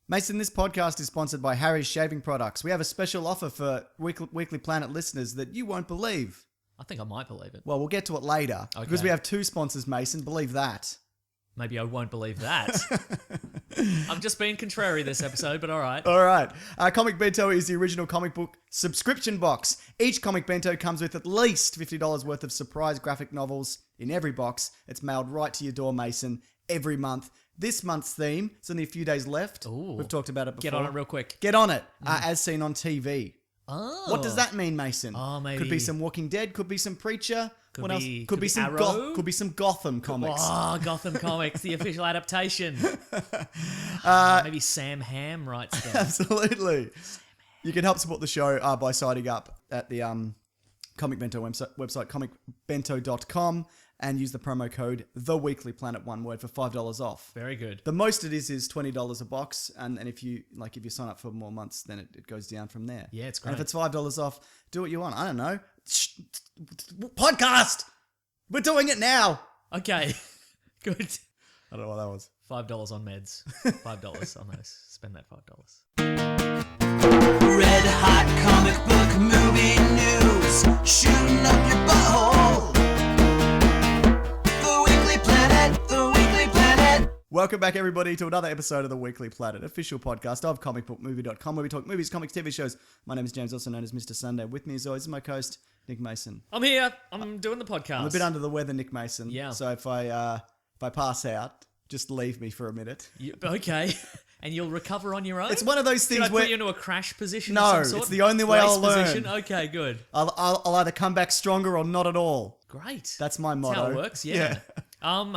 Mason, this podcast is sponsored by Harry's Shaving Products. We have a special offer for Weekly Planet listeners that you won't believe. I think I might believe it. Well, we'll get to it later. Okay. Because we have two sponsors, Mason. Believe that. Maybe I won't believe that. I'm just being contrary this episode, but all right. All right. Comic Bento is the original comic book subscription box. Each Comic Bento comes with at least $50 worth of surprise graphic novels in every box. It's mailed right to your door, Mason, every month. This month's theme, it's only a few days left. Ooh. We've talked about it before. Get on it real quick. Get on it, as seen on TV. Oh. What does that mean, Mason? Oh, maybe. Could be some Walking Dead, could be some Preacher. What else? Could be some Arrow? could be some Gotham comics. Oh, Gotham Comics, the official adaptation. Maybe Sam Ham writes them. Absolutely. You can help support the show by signing up at the Comic Bento website, comicbento.com, and use the promo code TheWeeklyPlanet, one word, for $5 off. Very good. The most it is $20 a box, and if you sign up for more months, then it goes down from there. Yeah, it's great. And if it's $5 off, do what you want. I don't know. Podcast. We're doing it now. Okay, good. I don't know what that was. $5 on meds. $5 on those. Spend that $5. Red hot comic book movie news, shooting up your butthole. The Weekly Planet, the Weekly Planet. Welcome back, everybody, to another episode of the Weekly Planet, official podcast of comicbookmovie.com, where we talk movies, comics, TV shows. My name is James, also known as Mr. Sunday. With me, as always, is my co-host, Nick Mason. I'm here. I'm doing the podcast. I'm a bit under the weather, Nick Mason. Yeah. So if I pass out, just leave me for a minute. Okay. And you'll recover on your own? It's one of those things Did I where... put you into a crash position No, of some sort? it's the only way I'll learn. Position? Okay, good. I'll either come back stronger or not at all. Great. That's my motto. That's how it works, yeah.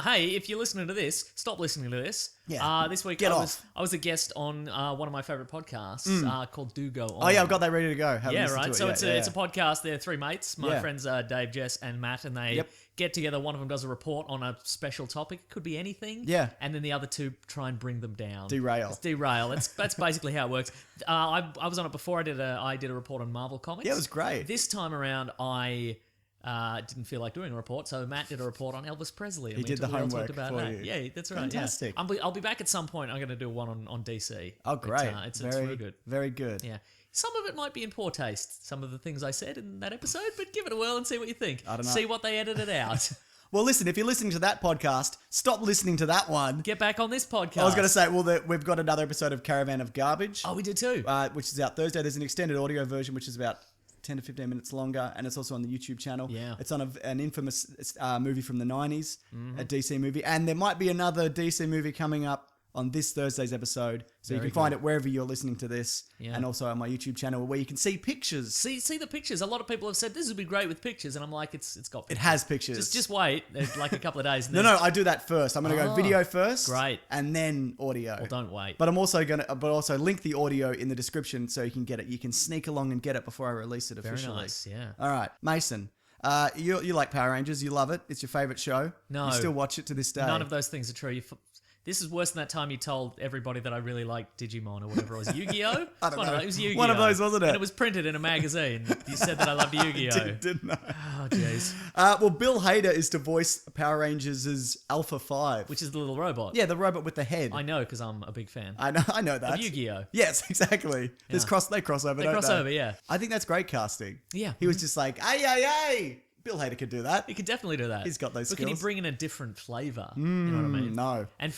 Hey, if you're listening to this, stop listening to this. Yeah. This week Get I off. was a guest on one of my favourite podcasts called Do Go On. Oh, yeah, I've got that ready to go. Haven't Yeah, listened right. to it So yet. it's a podcast. They're three mates. My friends are Dave, Jess, and Matt, and they get together. One of them does a report on a special topic. It could be anything. Yeah. And then the other two try and bring them down. Derail. It's derail. That's basically how it works. I was on it before. I did a report on Marvel Comics. Yeah, it was great. This time around, I didn't feel like doing a report, so Matt did a report on Elvis Presley. He did the homework about for that. you. Yeah, that's right. Fantastic. Yeah. I'll be back at some point. I'm going to do one on DC. Oh, great. But, it's very really good. Very good. Yeah. Some of it might be in poor taste, some of the things I said in that episode, but give it a whirl and see what you think. I don't know. See what they edited out. Well, listen, if you're listening to that podcast, stop listening to that one. Get back on this podcast. I was going to say, we've got another episode of Caravan of Garbage. Oh, we did too. Which is out Thursday. There's an extended audio version, which is about 10 to 15 minutes longer, and it's also on the YouTube channel. Yeah. It's on an infamous movie from the 90s, a DC movie, and there might be another DC movie coming up on this Thursday's episode, so you can find it wherever you're listening to this, and also on my YouTube channel where you can see pictures. See the pictures. A lot of people have said this would be great with pictures, and I'm like, it's got pictures. It has pictures. Just wait, like a couple of days. And No, I do that first. I'm going to go video first, great, and then audio. Well, don't wait. But I'm also also link the audio in the description so you can get it. You can sneak along and get it before I release it officially. Very nice, yeah. All right, Mason. You like Power Rangers? You love it. It's your favorite show. No, you still watch it to this day. None of those things are true. This is worse than that time you told everybody that I really liked Digimon or whatever it was. Yu-Gi-Oh? I don't know. It was Yu-Gi-Oh. One of those, wasn't it? And it was printed in a magazine. You said that I loved Yu-Gi-Oh. Didn't know. Oh, jeez. Well, Bill Hader is to voice Power Rangers' Alpha 5. Which is the little robot. Yeah, the robot with the head. I know, because I'm a big fan. I know that. Of Yu-Gi-Oh. Yes, exactly. They cross over, don't they? Yeah. I think that's great casting. Yeah. He was just like, ay. Bill Hader could do that. He could definitely do that. He's got those But skills. can he bring in a different flavour? You know what I mean? No. And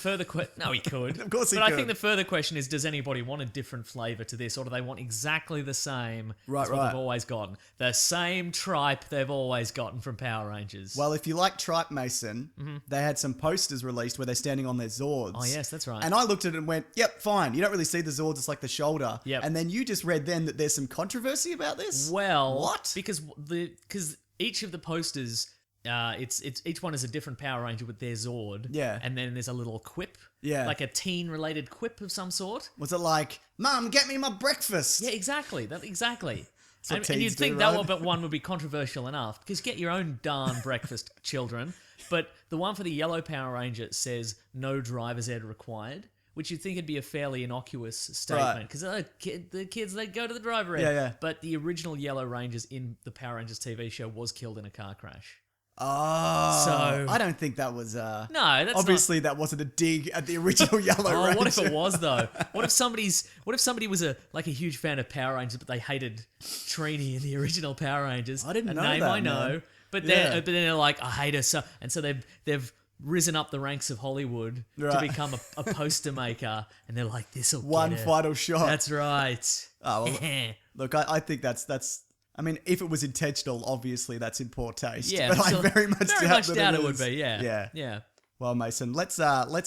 no, he could. Of course he But could. I think the further question is, does anybody want a different flavour to this, or do they want exactly the same Right, as what right. they've always gotten? The same tripe they've always gotten from Power Rangers. Well, if you like Tripe Mason, they had some posters released where they're standing on their Zords. Oh, yes, that's right. And I looked at it and went, yep, fine. You don't really see the Zords, it's like the shoulder. Yep. And then you just read then that there's some controversy about this? Well, What? Because each of the posters, it's each one is a different Power Ranger with their Zord. Yeah. And then there's a little quip. Yeah. Like a teen-related quip of some sort. Was it like, Mum, get me my breakfast? Yeah, exactly. Exactly. what And teens you'd think do, that right? one would be controversial enough, because get your own darn breakfast, children. But the one for the yellow Power Ranger says no driver's ed required, which you'd think would be a fairly innocuous statement, because the kids, they go to the driver ed. Yeah. But the original Yellow Rangers in the Power Rangers TV show was killed in a car crash. Oh, So- I don't think that was. No, that's obviously that wasn't a dig at the original Yellow not. Ranger. Oh, what if it was though? What if somebody was a huge fan of Power Rangers, but they hated Trini in the original Power Rangers? I didn't a know name that, I know, man. but Yeah. they're like, I hate her so, and so they've risen up the ranks of Hollywood to Right. become a poster maker, and they're like, this'll One get her. final shot. That's right. Oh, well, look, I think that's. I mean, if it was intentional, obviously that's in poor taste. Yeah, but I so- very much doubt that it would is. be. Yeah, Yeah. yeah. Well, Mason, let's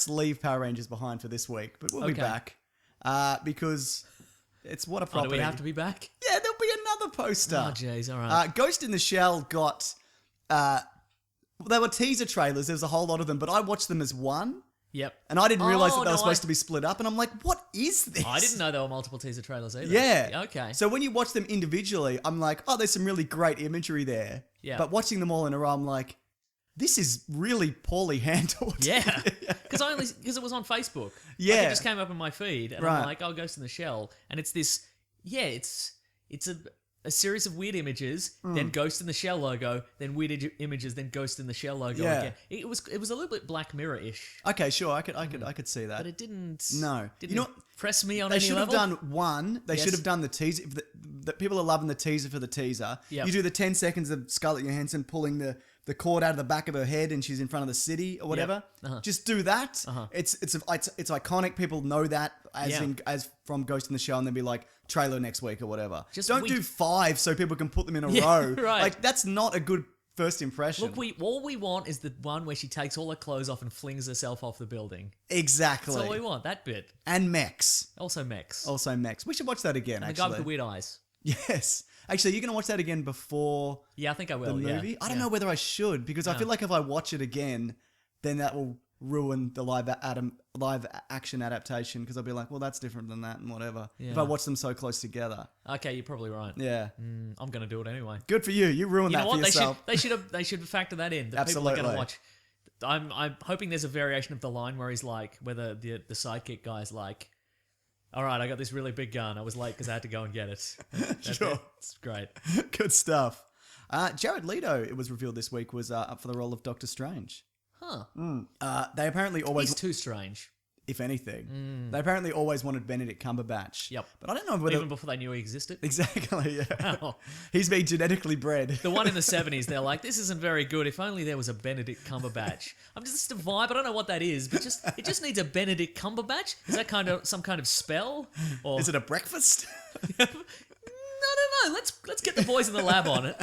leave Power Rangers behind for this week, but we'll be Okay. back because it's what a Oh, property. do we have to be back? Yeah, there'll be another poster. Oh, jeez. All right. Ghost in the Shell got. They were teaser trailers. There was a whole lot of them, but I watched them as one, Yep. and I didn't realize Oh, that they were no, supposed to be split up. And I'm like, what is this? I didn't know there were multiple teaser trailers either. Yeah. Okay. So when you watch them individually, I'm like, oh, there's some really great imagery there. Yeah. But watching them all in a row, I'm like, this is really poorly handled. Yeah, because it was on Facebook. Yeah. Like, it just came up in my feed, and Right. I'm like, "Oh, Ghost in the Shell," and it's this. Yeah, it's a series of weird images, then Ghost in the Shell logo, then weird images, then Ghost in the Shell logo Yeah. again. It was a little bit Black Mirror-ish, Okay, sure. I could see that. but it didn't. No. didn't You know what? press me on They any should have level. done one. They Yes. should have done the teaser. If the people are loving the teaser for the teaser. Yep. You do the 10 seconds of Scarlett Johansson pulling the cord out of the back of her head and she's in front of the city or whatever. Uh-huh. Just do that. It's iconic. People know that Yeah. as from Ghost in the Shell, and then be like trailer next week or whatever. Just don't we- do 5 so people can put them in a Yeah, row. right. Like that's not a good first impression. Look, all we want is the one where she takes all her clothes off and flings herself off the building. Exactly. That's all we want. That bit. And mechs. Also, mechs. Also mechs. We should watch that again. the Actually. guy with the weird eyes. Yes. Actually, you're going to watch that again before Yeah, I think I will. the yeah. movie? I don't Yeah. know whether I should, because I feel like if I watch it again, then that will ruin the live action adaptation, because I'll be like, well, that's different than that and whatever. If Yeah. I watch them so close together. Okay, you're probably right. Yeah. I'm gonna do it anyway. Good for you. You ruined You that know for what? yourself. They should factor that in. That Absolutely. people are gonna watch. I'm hoping there's a variation of the line where he's like, where the sidekick guy's like, "All right, I got this really big gun. I was late because I had to go and get it." Sure. It's great. Good stuff. Jared Leto, it was revealed this week, was up for the role of Doctor Strange. Huh? They apparently always, He's too strange. if anything, they apparently always wanted Benedict Cumberbatch. Yep. But I don't know whether... Even before they knew he existed. Exactly, yeah. Wow. He's been genetically bred. The one in the 70s, they're like, this isn't very good. If only there was a Benedict Cumberbatch. I'm just a vibe. I don't know what that is, but it just needs a Benedict Cumberbatch. Is that some kind of spell? Or Is it a breakfast? I don't know. Let's get the boys in the lab on it.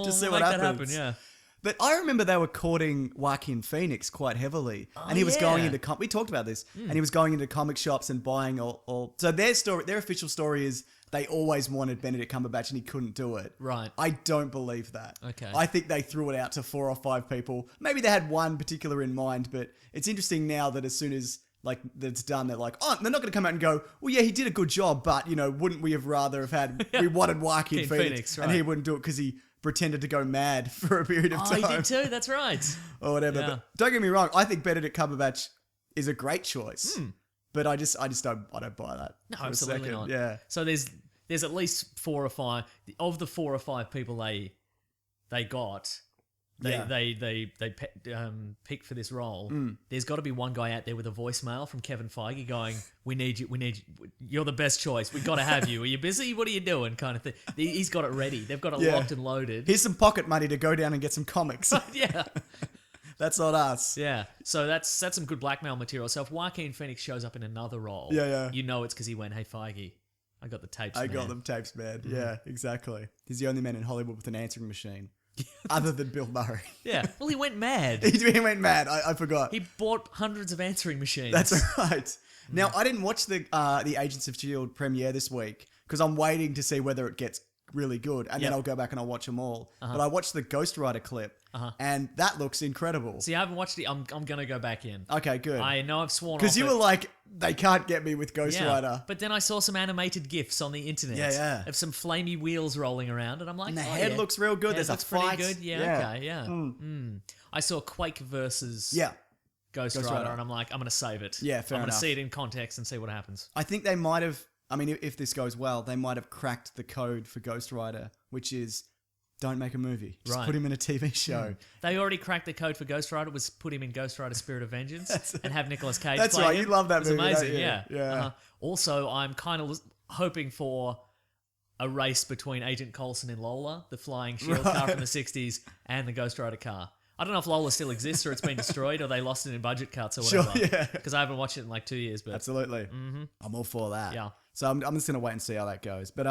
Just see We'll what make that happens. happen. Yeah. But I remember they were courting Joaquin Phoenix quite heavily, and he was yeah. going into we talked about this, and he was going into comic shops and buying all. So their official story is they always wanted Benedict Cumberbatch and he couldn't do it. Right. I don't believe that. Okay. I think they threw it out to 4 or 5 people. Maybe they had one particular in mind, but it's interesting now that as soon as like that's done, they're like, oh, they're not going to come out and go, well, yeah, he did a good job, but wouldn't we have rather have had? We wanted Joaquin Phoenix, right. and he wouldn't do it because he pretended to go mad for a period of Oh, time he did too. That's right. or whatever. Yeah. But don't get me wrong, I think Benedict Cumberbatch is a great choice. But I just don't buy that. No, for a absolutely second. not. Yeah. So there's at least 4 or 5 of the 4 or 5 people they got. They picked for this role. There's got to be one guy out there with a voicemail from Kevin Feige going, "We need you. You're the best choice. We got to have you. Are you busy? What are you doing?" Kind of thing. He's got it ready. They've got it Yeah. locked and loaded. Here's some pocket money to go down and get some comics. Yeah, That's not us. yeah. So that's some good blackmail material. So if Joaquin Phoenix shows up in another role, Yeah. you know it's because he went, "Hey Feige, I got the tapes. I man." got them tapes, man. Yeah, exactly. He's the only man in Hollywood with an answering machine. Other than Bill Murray. Yeah. Well, he went mad. He went mad. I forgot. He bought hundreds of answering machines. That's right. Now, I didn't watch the Agents of S.H.I.E.L.D. premiere this week because I'm waiting to see whether it gets really good, and then Yep. I'll go back and I'll watch them all. But I watched the Ghostwriter clip, and that looks incredible. See, I haven't watched it. I'm gonna go back in. Okay, good. I know I've sworn Because off you it. were like, they can't get me with Yeah, Ghostwriter. but then I saw some animated GIFs on the internet. Yeah. of some flamey wheels rolling around, and I'm like, And the oh, head yeah. looks real good. Head There's a looks pretty fight. good. Yeah, okay, yeah. I saw Quake versus Yeah. Ghostwriter, and I'm like, I'm gonna save it. Yeah, fair I'm gonna enough. see it in context and see what happens. I think they might have, I mean, if this goes well, they might have cracked the code for Ghostwriter, which is don't make a movie. Just Right. put him in a TV show. They already cracked the code for Ghostrider, was put him in Ghostrider Spirit of Vengeance and have Nicolas Cage That's play right, him. you love that It was movie, don't amazing, you? yeah. Yeah. Also, I'm kind of hoping for a race between Agent Coulson and Lola, the flying shield car from the 60s, and the Ghostrider car. I don't know if Lola still exists or it's been destroyed or they lost it in budget cuts or Sure, whatever. yeah. Because I haven't watched it in like 2 years. But Absolutely. I'm all for that. Yeah. So I'm just gonna wait and see how that goes. But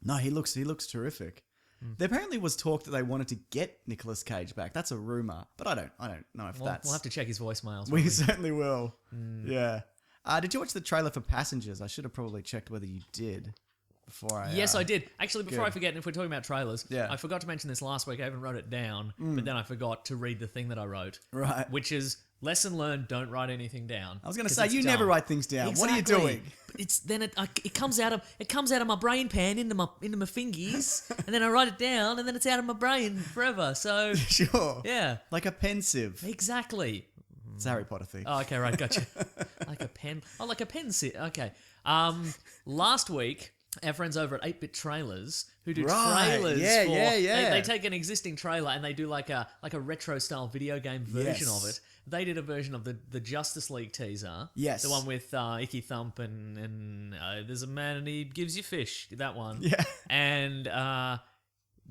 no, he looks terrific. There apparently was talk that they wanted to get Nicolas Cage back. That's a rumor, but I don't know if that's. We'll have to check his voicemails. We won't certainly will. Yeah. Did you watch the trailer for Passengers? I should have probably checked whether you did before I. Yes, I did. Actually, before good. I forget, if we're talking about trailers, Yeah. I forgot to mention this last week. I even wrote it down, but then I forgot to read the thing that I wrote. Right. Which is lesson learned: don't write anything down. I was going to 'Cause say it's you dumb. never write things down. What are you Exactly. doing? But it's then it comes out of my brain pan into my fingies, and then I write it down, and then it's out of my brain forever. So Sure. yeah, Like a pensive. exactly. It's a Harry Potter thing. Oh, okay, right, gotcha. Like a pen. Oh, like a pen sit. Okay. Last week, our friends over at 8-Bit Trailers, who do Right, trailers yeah, for... yeah. They take an existing trailer and they do like a retro-style video game version Yes. of it. They did a version of the Justice League teaser. Yes. The one with Icky Thump and there's a man and he gives you fish. That one. Yeah. And...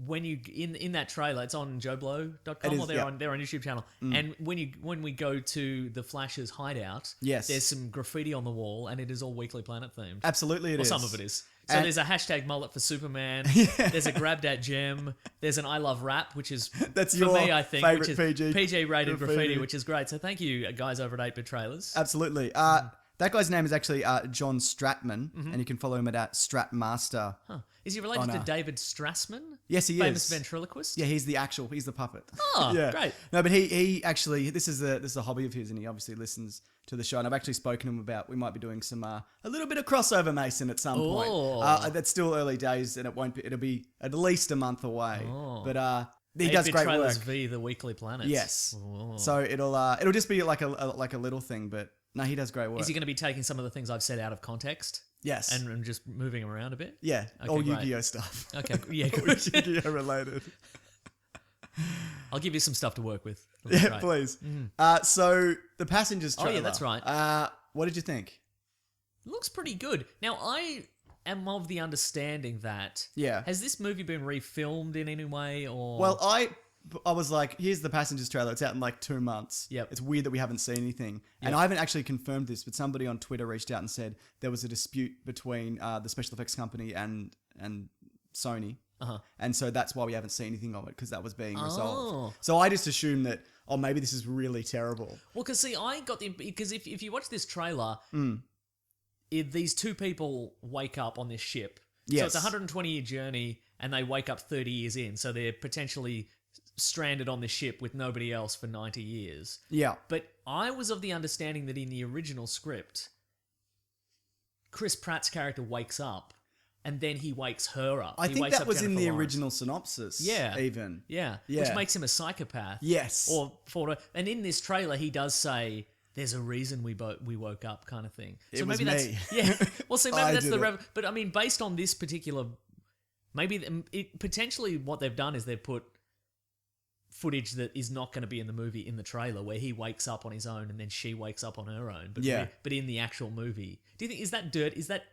when you in that trailer, it's on JoBlo.com It is, or yeah. their own YouTube channel. And when we go to the Flash's hideout, Yes. there's some graffiti on the wall, and it is all Weekly Planet themed. Absolutely, it Or is. some of it is. So And- there's a hashtag mullet for Superman. There's a grab that gem. There's an I love rap, which is That's for your me, I think, favourite which is PG PG rated graffiti, graffiti. which is great. So thank you guys over at 8-Bit Trailers. Absolutely. That guy's name is actually John Stratman, and you can follow him at Stratmaster. Huh. Is he related Oh, to no. David Strassman? Yes, he Famous is. ventriloquist? Yeah, he's the puppet. Oh, yeah. great. No, but he actually, this is a hobby of his, and he obviously listens to the show. And I've actually spoken to him about we might be doing some a little bit of crossover Mason at some Oh. point. That's still early days, and it'll be at least a month away. Oh. But he does 8-Bit great Trailers work. v the Weekly Planet. Yes. Oh. So it'll just be like a little thing, but no, he does great work. Is he going to be taking some of the things I've said out of context Yes. and just moving them around a bit? yeah, Okay, all great. Yu-Gi-Oh stuff. Okay, yeah, All good. Yu-Gi-Oh related. I'll give you some stuff to work with. That'll be Yeah, great. please. So the Passengers Oh, yeah, trailer. that's right. What did you think? Looks pretty good. Now, I am of the understanding that... Yeah. Has this movie been refilmed in any way, or... Well, I was like, here's the Passengers trailer. It's out in like 2 months. Yep. It's weird that we haven't seen anything. And Yep. I haven't actually confirmed this, but somebody on Twitter reached out and said there was a dispute between the special effects company and Sony. Uh-huh. And so that's why we haven't seen anything of it, because that was being Oh. resolved. So I just assumed that, maybe this is really terrible. Well, because see, I got the... Because if you watch this trailer, Mm. these two people wake up on this ship. Yes. So it's a 120-year journey, and they wake up 30 years in. So they're potentially stranded on this ship with nobody else for 90 years. Yeah. But I was of the understanding that in the original script, Chris Pratt's character wakes up, and then he wakes her up. I He think wakes that up was in Jennifer the Lawrence. original synopsis. Yeah. Even. Yeah. Yeah. Which makes him a psychopath. Yes. And in this trailer, he does say, "There's a reason we woke up," kind of thing. It was me. Yeah. Well, see, maybe I that's did the it. but I mean, based on this particular, maybe potentially what they've done is they've put footage that is not going to be in the movie in the trailer, where he wakes up on his own and then she wakes up on her own. But Yeah. but in the actual movie, do you think is that dirt? Is that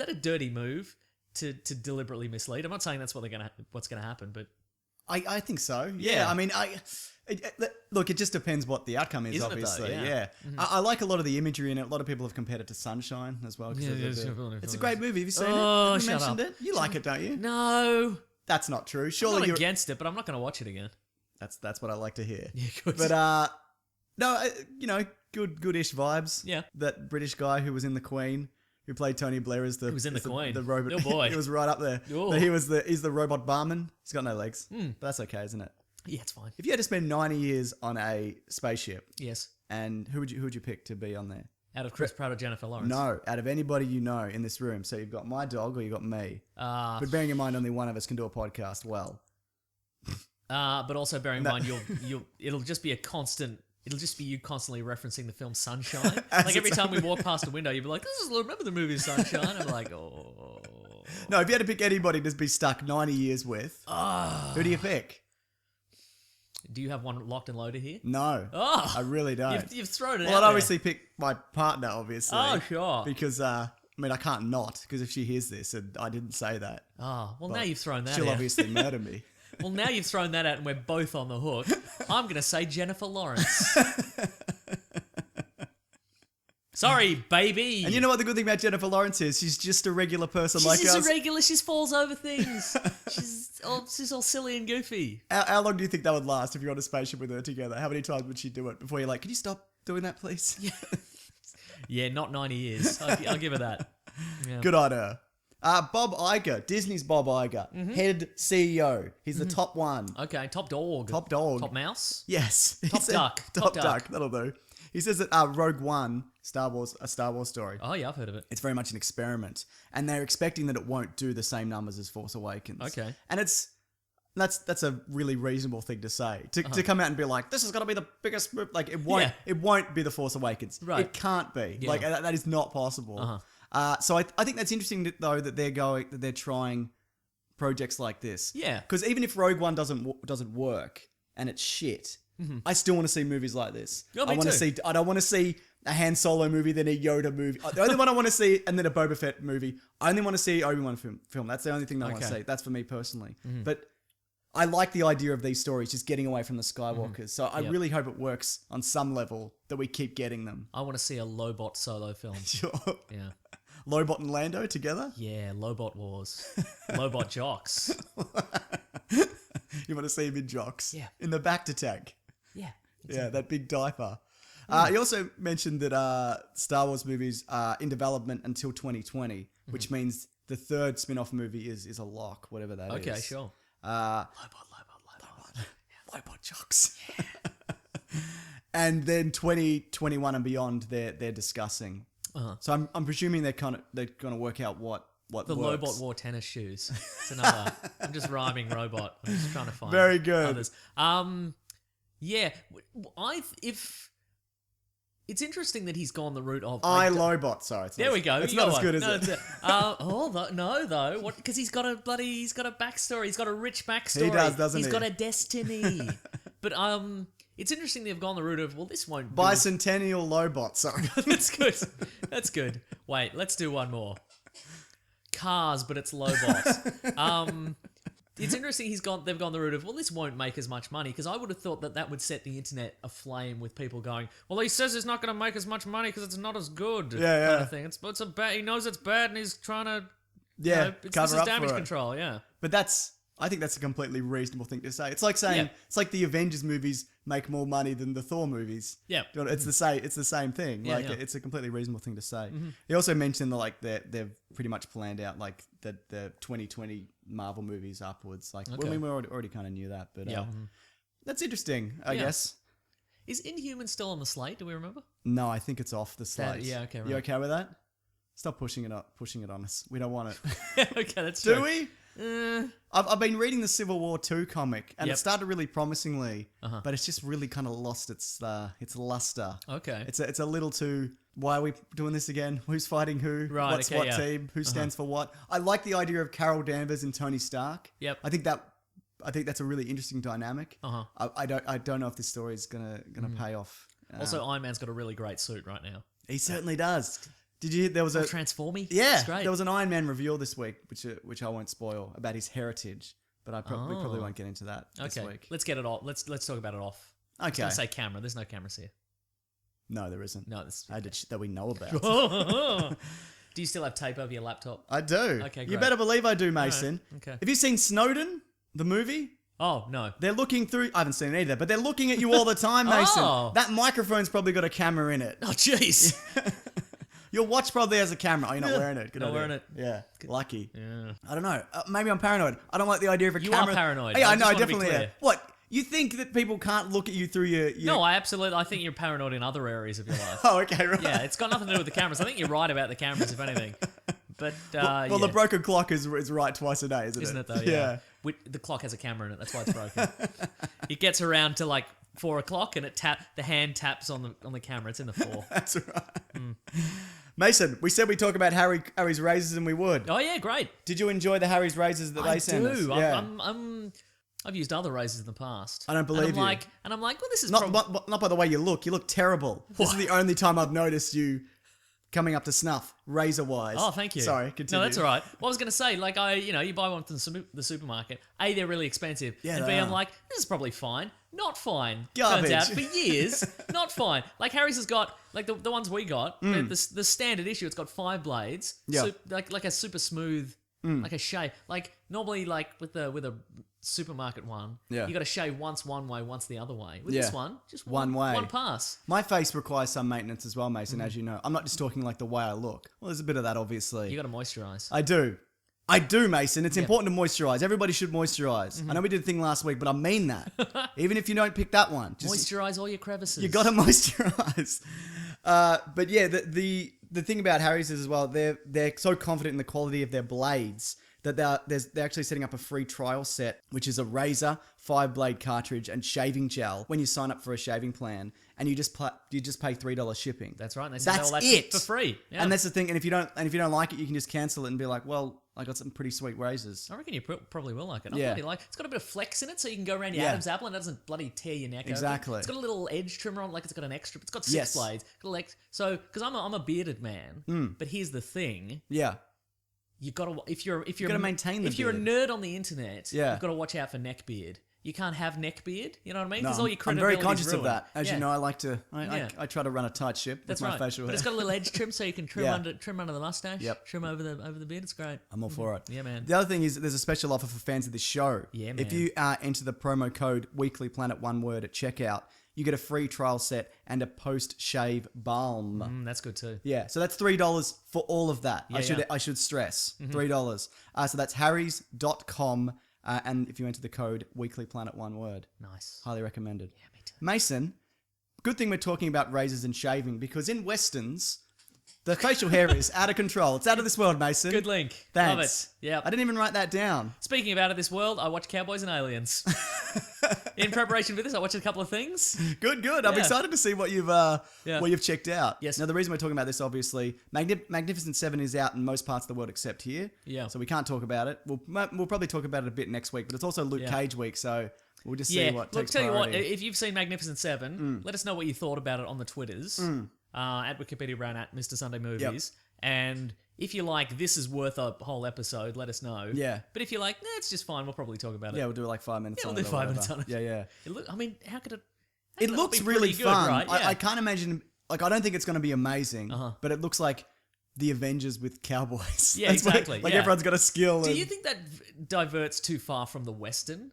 a dirty move to deliberately mislead? I'm not saying that's what's gonna happen, but I think so. Yeah. Yeah. I mean, look, it just depends what the outcome is, Isn't it though? obviously. Yeah. Mm-hmm. I like a lot of the imagery in it. A lot of people have compared it to Sunshine as well. 'cause Yeah, of yeah, the- sure, it's a sure. great movie. Have you seen Oh, it? Have we shut mentioned up. it? You like it, don't you? no, That's not true. I'm Surely not you're... against it, but I'm not going to watch it again. That's what I like to hear. Yeah, good. But, no, good-ish vibes. Yeah. That British guy who was in The Queen, who played Tony Blair as the... Who was in as The Queen? The robot. Oh, boy. He was right up there. Oh. But he's the robot barman. He's got no legs. But that's okay, isn't it? Yeah, it's fine. If you had to spend 90 years on a spaceship, Yes. and who would you pick to be on there? Out of Chris Pratt or Jennifer Lawrence? No, out of anybody you know in this room. So you've got my dog or you've got me. Uh, But bearing in mind only one of us can do a podcast well. but also bearing in mind, it'll just be a constant It'll just be you constantly referencing the film Sunshine. Like every time we walk past a window, you'll be like, remember the movie Sunshine? I'm like, oh. No, if you had to pick anybody to be stuck 90 years with, who do you pick? Do you have one locked and loaded here? No. Oh. I really don't. You've thrown it out Well, I'd there. obviously pick my partner, obviously. Oh, sure. Because, I can't not, because if she hears this and I didn't say that, Oh, well, now you've thrown that she'll out. obviously murder me. Well, now you've thrown that out and we're both on the hook. I'm going to say Jennifer Lawrence. Sorry, baby. And you know what the good thing about Jennifer Lawrence is? She's just a regular person like She's us. a regular. She falls over things. she's all silly and goofy. How long do you think that would last if you're on a spaceship with her together? How many times would she do it before you're like, can you stop doing that, please? Yeah, not 90 years. I'll give her that. Yeah. Good on her. Bob Iger, Disney's Bob Iger, head CEO. He's the top one. Okay, top dog. Top dog. Top mouse? Yes. He Top said- duck. Top Top duck. duck. That'll do. He says that Rogue One, a Star Wars story. Oh, yeah, I've heard of it. It's very much an experiment, and they're expecting that it won't do the same numbers as Force Awakens. Okay. And that's a really reasonable thing to say. To come out and be like, this is going to be the biggest movie. Like, it won't. Yeah. It won't be the Force Awakens. Right. It can't be. Yeah. Like that is not possible. So I think that's interesting though that they're trying projects like this. Yeah. Because even if Rogue One doesn't work and it's shit, I still want to see movies like this. Yeah, me I want to too. see. I don't want to see a Han Solo movie, then a Yoda movie. The only one I want to see, and then a Boba Fett movie. I only want to see Obi-Wan film. That's the only thing that I want to Okay. see. That's for me personally. But I like the idea of these stories just getting away from the Skywalkers. So I Yep. really hope it works on some level that we keep getting them. I want to see a Lobot solo film. Sure. Yeah. Lobot and Lando together? Yeah, Lobot Wars. Lobot Jocks. You want to see him in jocks? Yeah. In the back to tank. Yeah. Yeah, that big diaper. He also mentioned that Star Wars movies are in development until 2020, which means the third spin-off movie is a lock, whatever that is. Okay, sure. Lobot. Lobot jocks. And then 2021 and beyond, they're discussing. So I'm presuming they're going to work out what The works. Lobot wore tennis shoes. It's another. I'm just rhyming robot. I'm just trying to find Very good. others. Yeah. If it's interesting that he's gone the route of Lobot. Sorry, it's There not, we go. It's You not got as good one. as No, it. that's it. No, though. What? Because he's got a backstory. He's got a rich backstory. He does, doesn't He's he? got a destiny. But it's interesting they've gone the route of this won't do- Bicentennial Lobot. Sorry. That's good. That's good. Wait, let's do one more. Cars, but it's Lobot. It's interesting they've gone the route of, this won't make as much money, because I would have thought that would set the internet aflame with people going, he says it's not going to make as much money because it's not as good. Yeah. Kind of thing. It's a bad, he knows it's bad and he's trying to, this cover is up damage for it. control, yeah. But I think that's a completely reasonable thing to say. It's like saying Yeah. it's like the Avengers movies make more money than the Thor movies. Yeah. It's the same. It's the same thing. Yeah, like yeah. it's a completely reasonable thing to say. He also mentioned that they've pretty much planned out like the 2020 Marvel movies upwards. Like Okay. we already kind of knew that, but Yeah. that's interesting. I Yeah. guess. Is Inhuman still on the slate? Do we remember? No, I think it's off the slate. yeah, okay, You right. okay with that? Stop pushing it on us. We don't want it. Okay, that's Do true. we? I've been reading the Civil War 2 comic, and Yep. it started really promisingly, but it's just really kind of lost its luster. Okay. It's a little too. Why are we doing this again? Who's fighting who? Right, What's okay, what yeah. team? Who stands for what? I like the idea of Carol Danvers and Tony Stark. Yep. I think that's a really interesting dynamic. I don't know if this story is gonna pay off. Also, Iron Man's got a really great suit right now. He certainly does. Did you? There was a Transformy? yeah. It's great. There was an Iron Man reveal this week, which I won't spoil about his heritage, but we probably won't get into that this Okay, week. let's get it off. Let's talk about it off. I was Okay. gonna say camera. There's no cameras here. No, there isn't. No, this. That we know about. Do you still have tape over your laptop? I do. Okay, You great. better believe I do, Mason. Okay. Have you seen Snowden, the movie? Oh no. They're looking through. I haven't seen it either, but they're looking at you all the time, Mason. Oh. That microphone's probably got a camera in it. Oh jeez. Your watch probably has a camera. Oh, you're not wearing it. Good Not idea. wearing it. Yeah, lucky. Yeah. I don't know. Maybe I'm paranoid. I don't like the idea of a You are camera. paranoid. Yeah, I I just know. I wanna be definitely am. clear. What? You think that people can't look at you through your... No, I think you're paranoid in other areas of your life. Oh, okay, right. Yeah, it's got nothing to do with the cameras. I think you're right about the cameras, if anything. But Well, yeah. the broken clock is right twice a day, isn't it? Isn't it though? Yeah. The clock has a camera in it. That's why it's broken. It gets around to like 4 o'clock, and the hand taps on the camera. It's in the 4. That's right. Mason, we said we'd talk about Harry's razors, and we would. Oh yeah, great. Did you enjoy the Harry's razors that they sent us? Yeah. I've used other razors in the past. I don't believe you. And I'm like, well, this is not by the way you look. You look terrible. This is the only time I've noticed you coming up to snuff, razor-wise. Oh, thank you. Sorry, continue. No, that's all right. Well, I was going to say, like, you buy one from the supermarket. A, they're really expensive. Yeah, and they B, are. I'm like, this is probably fine. Not fine. Garbage. Turns out, for years, not fine. Like, Harry's has got, like, the ones we got, the standard issue, it's got 5 blades. Yeah. Like a super smooth, like a shave. Like, normally, like, with a supermarket one, Yeah. you got to shave once one way, once the other way. With this one, just One way. one pass. My face requires some maintenance as well, Mason, as you know. I'm not just talking like the way I look. Well, there's a bit of that, obviously. You got to moisturize. I do, Mason. It's important to moisturize. Everybody should moisturize. I know we did a thing last week, but I mean that. Even if you don't pick that one. Just, Moisturize all your crevices. you got to moisturize. But yeah, the thing about Harry's is as well, they're so confident in the quality of their blades that they're actually setting up a free trial set, which is a razor, 5-blade cartridge, and shaving gel when you sign up for a shaving plan, and you just pay $3 shipping. That's right. And they send That's all that it for free. Yeah. And that's the thing. And if you don't like it, you can just cancel it and be like, well, I got some pretty sweet razors. I reckon you probably will like it. Yeah. It's got a bit of flex in it, so you can go around your Yeah. Adam's apple and it doesn't bloody tear your neck. Exactly. Open. It's got a little edge trimmer on, like it's got an extra. It's got 6 Yes. blades. So because I'm a bearded man, but here's the thing. Yeah. You got to if you're gotta maintain the if you're a beard. nerd on the internet, Yeah. you've got to watch out for neck beard. You can't have neck beard. You know what I mean? No, Because all your I'm credibility very conscious is of ruined. that. As Yeah. you know, I Yeah. I try to run a tight ship That's with my right. facial But hair. it's got a little edge trim, so you can trim Yeah. under the mustache. Yep. Trim over the beard. It's great. I'm all for it. Yeah, man. The other thing is there's a special offer for fans of this show. Yeah, If man. you enter the promo code weeklyplanet, one word, at checkout, you get a free trial set and a post-shave balm. That's good too. Yeah, so that's $3 for all of that. Yeah, I should stress $3. So that's harrys.com, and if you enter the code weeklyplanet, one word, Nice. highly recommended. Yeah, me too. Mason, good thing we're talking about razors and shaving, because in westerns, the facial hair is out of control. It's out of this world, Mason. Good link. Thanks. Love it. Yeah. I didn't even write that down. Speaking of out of this world, I watched Cowboys and Aliens. In preparation for this, I watched a couple of things. Good. I'm Yeah. excited to see what you've checked out. Yes. Now the reason we're talking about this, obviously, Magnificent Seven is out in most parts of the world except here. Yeah. So we can't talk about it. We'll probably talk about it a bit next week, but it's also Luke Yeah. Cage week, so we'll just see Yeah. what Look, takes tell you what, priority. if you've seen Magnificent Seven, let us know what you thought about it on the Twitters. At Wikipedia Brown at Mr. Sunday Movies. And if you're like, this is worth a whole episode, let us know. Yeah. But if you're like, nah, it's just fine, we'll probably talk about it. Yeah, we'll do like 5 minutes Yeah, on we'll it. do or 5 minutes whatever. on it. Yeah. I mean, how could it... It not looks be really pretty good, fun. right? Yeah. I can't imagine, like, I don't think it's going to be amazing, Uh-huh. but it looks like the Avengers with cowboys. Yeah, That's what- exactly, like yeah. everyone's got a skill. Do and- you think that diverts too far from the Western?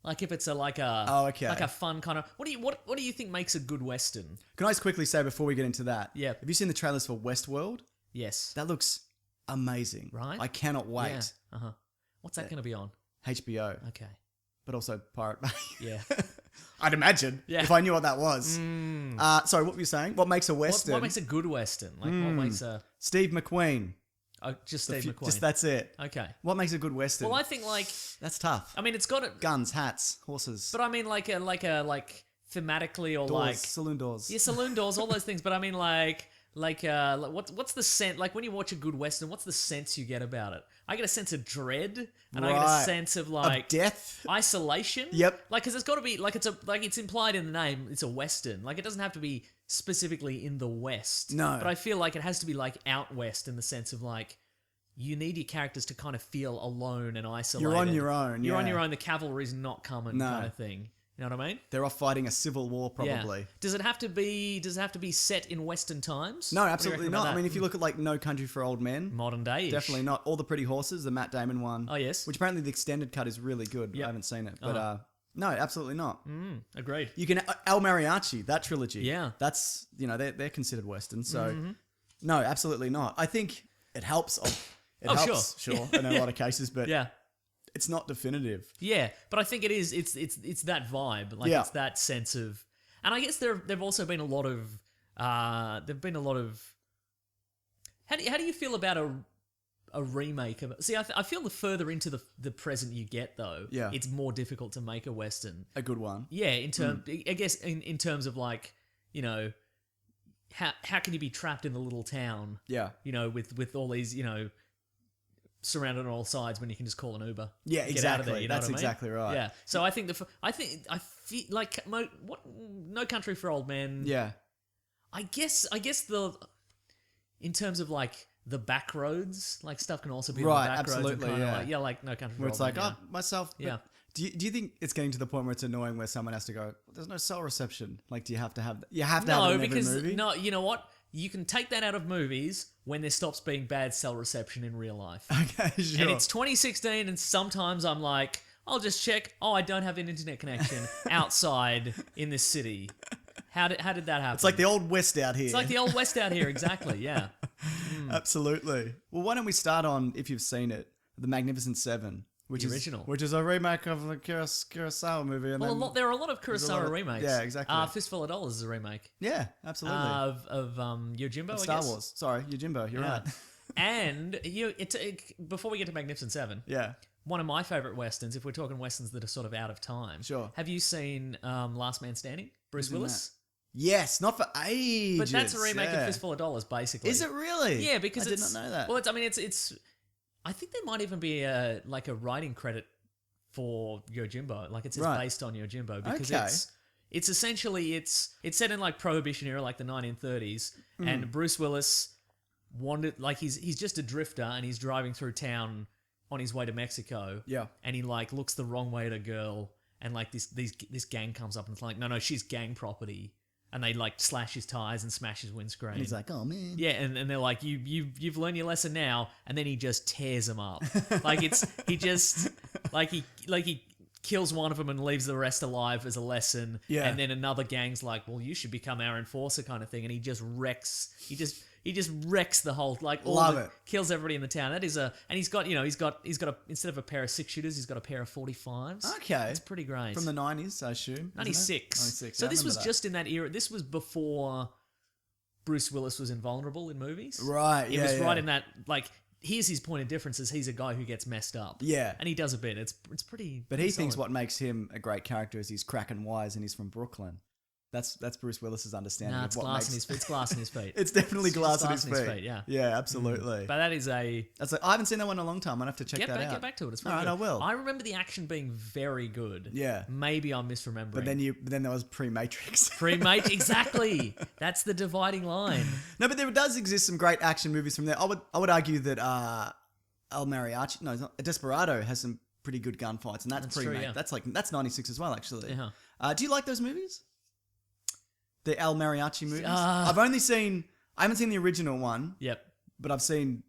Like if it's like a fun kind of what do you think makes a good Western? Can I just quickly say before we get into that? Yeah. Have you seen the trailers for Westworld? Yes. That looks amazing. Right? I cannot wait. Yeah. Uh-huh. What's that going to be on? HBO, Okay. but also Pirate Bay. Yeah. I'd imagine Yeah. if I knew what that was. Sorry, what were you saying? What makes a Western? What makes a good Western? Like what makes a Steve McQueen. just Steve McQueen? Just that's it. Okay. What makes a good Western? Well, I think like That's tough. I mean it's got it, Guns, hats, horses, but I mean like thematically or doors, like saloon doors. yeah, saloon doors, all those things. But I mean like what's the sense like when you watch a good Western? What's the sense you get about it? I get a sense of dread, and I get a Right. sense of Of like death. isolation. Yep. Like, because it's got to be like it's implied in the name. It's a Western. Like, it doesn't have to be specifically in the West. No. But I feel like it has to be like out West in the sense of like you need your characters to kind of feel alone and isolated. You're on your own. You're on yeah. your own. The cavalry's not coming, No. kind of thing. You know what I mean? They're off fighting a civil war, probably. Yeah. Does it have to be set in Western times? No, What do you absolutely reckon not. about I that? mean, if you look at like No Country for Old Men, Modern day, definitely not. All the Pretty Horses, the Matt Damon one. Oh, yes. Which apparently the extended cut is really good. Yep. I haven't seen it, but Uh-huh. no, absolutely not. Agreed. You can El Mariachi, that trilogy. Yeah. That's they're considered Western. So no, absolutely not. I think it helps. It Oh, helps, sure, in a Yeah. lot of cases, but Yeah. it's not definitive. Yeah, but I think it is. It's that vibe. Like Yeah. it's that sense of, and I guess there've also been a lot of. There've been a lot of. How do you feel about a remake of it. See, I feel the further into the present you get, though, it's more difficult to make a Western. A good one. Yeah, I guess in terms of like, you know, how can you be trapped in the little town? Yeah. You know, with all these, you know, surrounded on all sides when you can just call an Uber. Yeah, Get exactly. out of there, you know That's what I mean? exactly right. Yeah. So I think I feel like No Country for Old Men. Yeah. I guess in terms of like the back roads, like stuff can also be Right, on the back absolutely, roads and yeah. kind of like No Country for Where Old it's like, Men. myself. Yeah. Do you think it's getting to the point where it's annoying where someone has to go, there's no cell reception? Like, do you have to have that? You have to have it in every movie? No, you know what? You can take that out of movies when there stops being bad cell reception in real life. Okay, sure. And it's 2016, and sometimes I'm like, I'll just check. Oh, I don't have an internet connection outside in this city. How did that happen? It's like the old West out here. It's like the old West out here, exactly. Yeah. Absolutely. Well, why don't we start on, if you've seen it, The Magnificent Seven, which The is original. which is a remake of the Kurosawa movie. And then, There are a lot of there's a lot Kurosawa of- remakes. yeah, exactly. Fistful of Dollars is a remake yeah, absolutely. of Yojimbo, I Star guess. Wars. Sorry, Yojimbo. You're Yeah. right. And before we get to Magnificent Seven, Yeah. one of my favorite westerns, if we're talking westerns that are sort of out of time. Sure. Have you seen Last Man Standing? Bruce Who's in Willis? Yes, not for ages. But that's a remake yeah. of Fistful of Dollars, basically. Is it really? Yeah, because I did not know that. Well, it's. I think there might even be a writing credit for Yojimbo. Like it says Right. based on Yojimbo because Okay. it's essentially it's set in like Prohibition era, like the 1930s, and Bruce Willis wanted like he's just a drifter and he's driving through town on his way to Mexico. Yeah. And he like looks the wrong way at a girl, and like this gang comes up and it's like, no, she's gang property. And they like slash his tires and smash his windscreen. And he's like, oh man. Yeah, and they're like, you've learned your lesson now, and then he just tears them up. Like he kills one of them and leaves the rest alive as a lesson. Yeah. And then another gang's like, well, you should become our enforcer kind of thing, and he just wrecks the whole kills everybody in the town. That is and he's got a instead of a pair of 6-shooters, he's got a pair of 45s. Okay. It's pretty great. From the 90s, I assume. 96. 96. So yeah, I this was remember just in that era. This was before Bruce Willis was invulnerable in movies. that. Right, It yeah. was yeah. right in that, like, here's his point of difference is he's a guy who gets messed up. Yeah. And he does a bit. It's pretty But pretty he thinks solid. what makes him a great character is he's cracking wise and he's from Brooklyn. That's Bruce Willis's understanding Nah, of it's what glass makes... in his glass in his feet. It's definitely It's glass, just in his feet. yeah. Yeah, absolutely. But that is a... That's like, I haven't seen that one in a long time. I'll have to check that out. Get back to it. It's All really right, good. I will. I remember the action being very good. Yeah. Maybe I'm misremembering. But then there was pre-Matrix. Pre-mate, exactly. That's the dividing line. No, but there does exist some great action movies from there. I would argue that Desperado has some pretty good gunfights, and that's true, pre-made. yeah. That's 96 as well, actually. Yeah. Do you like those movies? The El Mariachi movies? I haven't seen the original one, Yep. but I've seen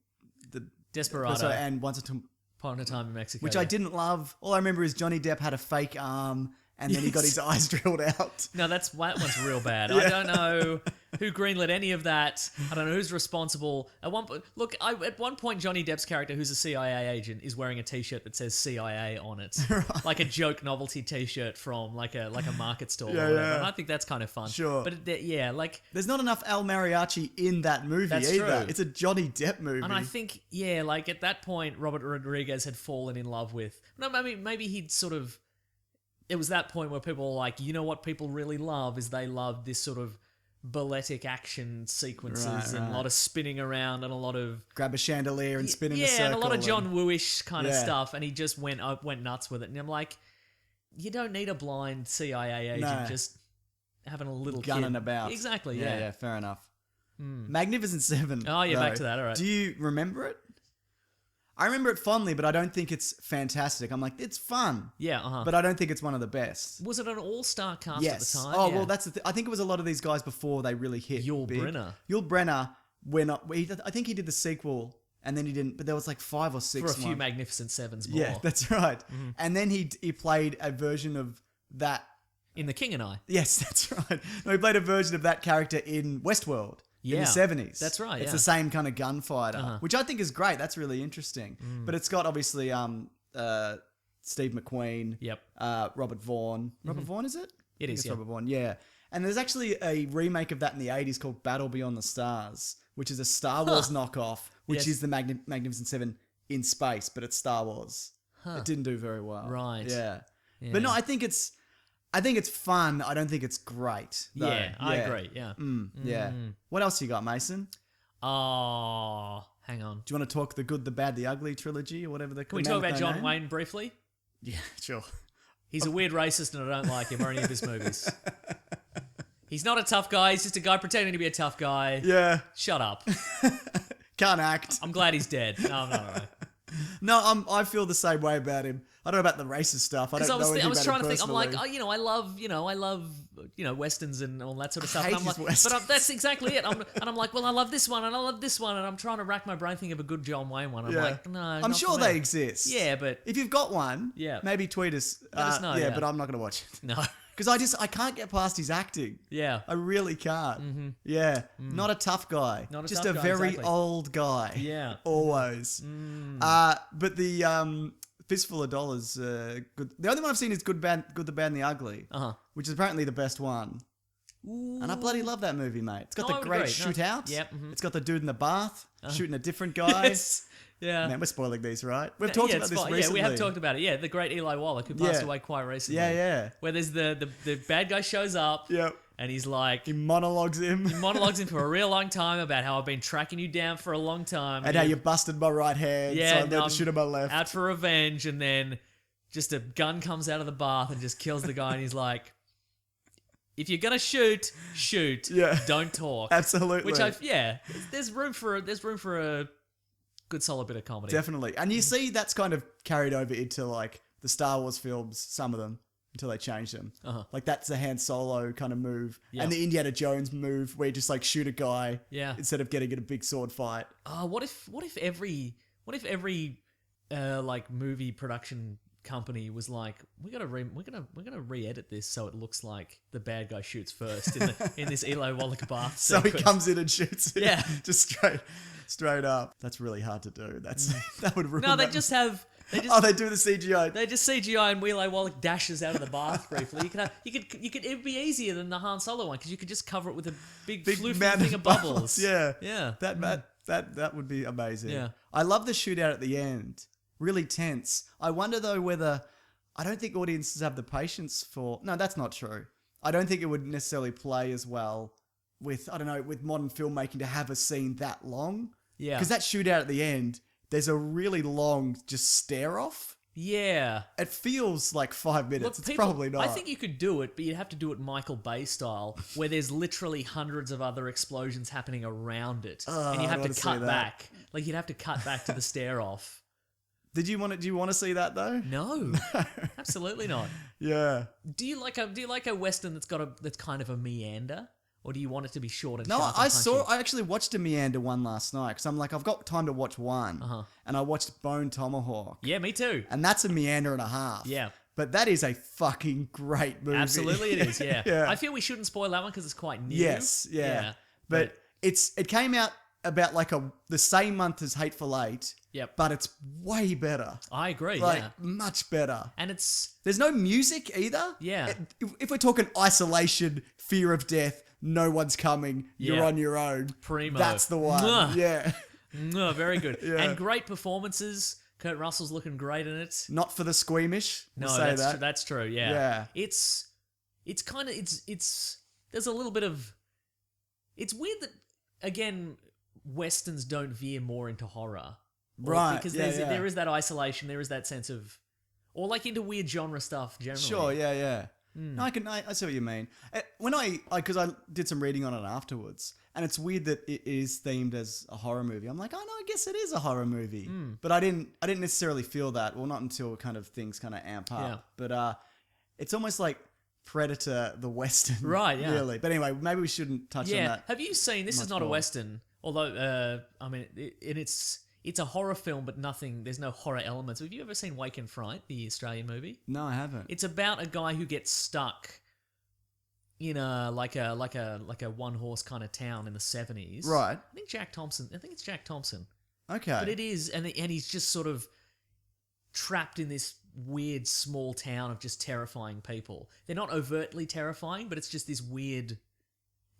the Desperado. and Once Upon a Time in Mexico. which I didn't love. All I remember is Johnny Depp had a fake arm, and then he got his eyes drilled out. No, that one's real bad. Yeah. I don't know who greenlit any of that. I don't know who's responsible. At one point, Johnny Depp's character, who's a CIA agent, is wearing a T-shirt that says CIA on it, like a joke novelty T-shirt from like a market store or whatever. yeah. And I think that's kind of fun. Sure. But There's not enough El Mariachi in that movie That's either. true. It's a Johnny Depp movie. and I think like at that point, Robert Rodriguez had fallen in love with. No, maybe he'd sort of. It was that point where people were like, you know what people really love is they love this sort of balletic action sequences and a lot of spinning around and a lot of grab a chandelier and spin in a circle. and a lot of John Woo-ish kind of Yeah. stuff, and he just went nuts with it. And I'm like, you don't need a blind CIA agent No. just having a little gunning kid. about. Exactly, Yeah, yeah. fair enough. Magnificent Seven. Oh, yeah, back though. to that, all right. Do you remember it? I remember it fondly, but I don't think it's fantastic. I'm like, it's fun, Yeah, but I don't think it's one of the best. was it an all-star cast Yes. at the time? Oh, Yeah. well, that's the I think it was a lot of these guys before they really hit. Yul big. Brynner. Yul Brynner I think he did the sequel, and then he didn't. But there was like 5 or 6 for a few ones. Magnificent Sevens more. Yeah, that's right. And then he played a version of that. In The King and I. Yes, that's right. No, he played a version of that character in Westworld in Yeah, the 70s. that's right, It's yeah. the same kind of gunfighter, which I think is great. That's really interesting. But it's got obviously Steve McQueen, Yep. Robert Vaughn. Robert Vaughn, is it? It I think is, it's yeah. Robert Vaughn, yeah. And there's actually a remake of that in the 80s called Battle Beyond the Stars, which is a Star Wars knockoff which Yes. is the Magnificent Seven in space, but it's Star Wars. It didn't do very well. Right. Yeah. Yeah. But no, I think it's fun. I don't think it's great. Though. Yeah, I agree. Yeah. Yeah. What else you got, Mason? Oh, hang on. Do you want to talk the Good, the Bad, the Ugly trilogy or whatever the? Can we talk about John Wayne briefly? Yeah, sure. He's a weird racist and I don't like him or any of his movies. He's not a tough guy. He's just a guy pretending to be a tough guy. Yeah. Shut up. Can't act. I'm glad he's dead. No. No, I feel the same way about him. I don't know about the racist stuff. I don't know anything I was about trying him to think. I'm like, personally. I love westerns and all that sort of stuff. hate And I'm like, his westerns. but that's exactly it. I'm like, well, I love this one and I love this one, and I'm trying to rack my brain thinking of a good John Wayne one. I'm Yeah. like, no, I'm not sure for me. they exist. Yeah, but If you've got one, Yeah. maybe tweet us. Let us know, Yeah, yeah. but I'm not going to watch it. no, Because I can't get past his acting. yeah, I really can't. Yeah. Not a tough guy. Not a Just tough a guy, very exactly. old guy. Yeah. Always. But the Fistful of Dollars, good. The only one I've seen is Good, the Bad, and the Ugly, which is apparently the best one. And I bloody love that movie, mate. It's got No, the I would great agree. No. shootout. Yep, It's got the dude in the bath shooting a different guy. yes, yeah. Man, we're spoiling these, right? We've talked about it's this fine. recently. Yeah, we have talked about it. Yeah, the great Eli Wallach who passed Yeah. away quite recently. Yeah. Where there's the bad guy shows up. Yep. And he's like, He monologues him. monologues him for a real long time about how I've been tracking you down for a long time. And how you busted my right hand, so I learned now to shoot on my left. out for revenge, and then just a gun comes out of the bath and just kills the guy, and he's like, if you're gonna shoot, Yeah. don't talk. Absolutely. Which there's room for a good solid bit of comedy. Definitely. And you see that's kind of carried over into like the Star Wars films, some of them, until they change them. Like that's the Han Solo kind of move. Yeah. And the Indiana Jones move where you just like shoot a guy Yeah. instead of getting in a big sword fight. What if every like movie production company was like, we're gonna re-edit this so it looks like the bad guy shoots first in this Eli Wallach bath So he sequence. comes in and shoots him. Yeah. Just straight up. That's really hard to do. That would ruin No, they that. just have Oh, they do the CGI. They just CGI and Eli Wallach dashes out of the bath briefly. It would be easier than the Han Solo one because you could just cover it with a big floofy mountain thing of bubbles. Yeah. Yeah. That would be amazing. Yeah. I love the shootout at the end. Really tense. I wonder though whether I don't think audiences have the patience for. No, that's not true. I don't think it would necessarily play as well with modern filmmaking to have a scene that long. Yeah. Because that shootout at the end, there's a really long just stare off. Yeah. It feels like 5 minutes. Look, It's people- probably not. I think you could do it, but you'd have to do it Michael Bay style, where there's literally hundreds of other explosions happening around it, and you I have wanna to see cut that. back. Like you'd have to cut back to the stare off. Do you want to see that though? No, absolutely not. Yeah. Do you like a western that's kind of a meander, or do you want it to be short and No, sharp I and punchy? I actually watched a Meander one last night because I'm like, I've got time to watch one. And I watched Bone Tomahawk. Yeah, me too. And that's a meander and a half. Yeah. But that is a fucking great movie. Absolutely, it is. Yeah. Yeah. I feel we shouldn't spoil that one because it's quite new. Yes, yeah. But it came out about like the same month as Hateful Eight. Yep. But it's way better. I agree. Like, yeah, much better. and it's There's no music either. Yeah. If we're talking isolation, fear of death, no one's coming, you're Yeah. on your own. primo. That's the one. Mwah. Yeah. No, very good. Yeah. And great performances. Kurt Russell's looking great in it. Not for the squeamish. No, We'll say that's that. that's true. Yeah. Yeah. It's kind of there's a little bit of it's weird that again westerns don't veer more into horror. Right, Because yeah, yeah. there is that isolation, there is that sense of or like into weird genre stuff generally. Sure, yeah. No, I see what you mean. When because I did some reading on it afterwards, and it's weird that it is themed as a horror movie. I'm like, oh no, I guess it is a horror movie. But I didn't necessarily feel that. Well, not until things kind of amp up. Yeah. But it's almost like Predator, the Western. Right, yeah. Really. But anyway, maybe we shouldn't touch on Yeah. that. Have you seen this is much not a more. western, although I mean it's a horror film but there's no horror elements. Have you ever seen Wake and Fright, the Australian movie? No, I haven't. It's about a guy who gets stuck in a one horse kind of town in the 70s. Right. I think it's Jack Thompson. Okay. But it is and he's just sort of trapped in this weird small town of just terrifying people. They're not overtly terrifying, but it's just this weird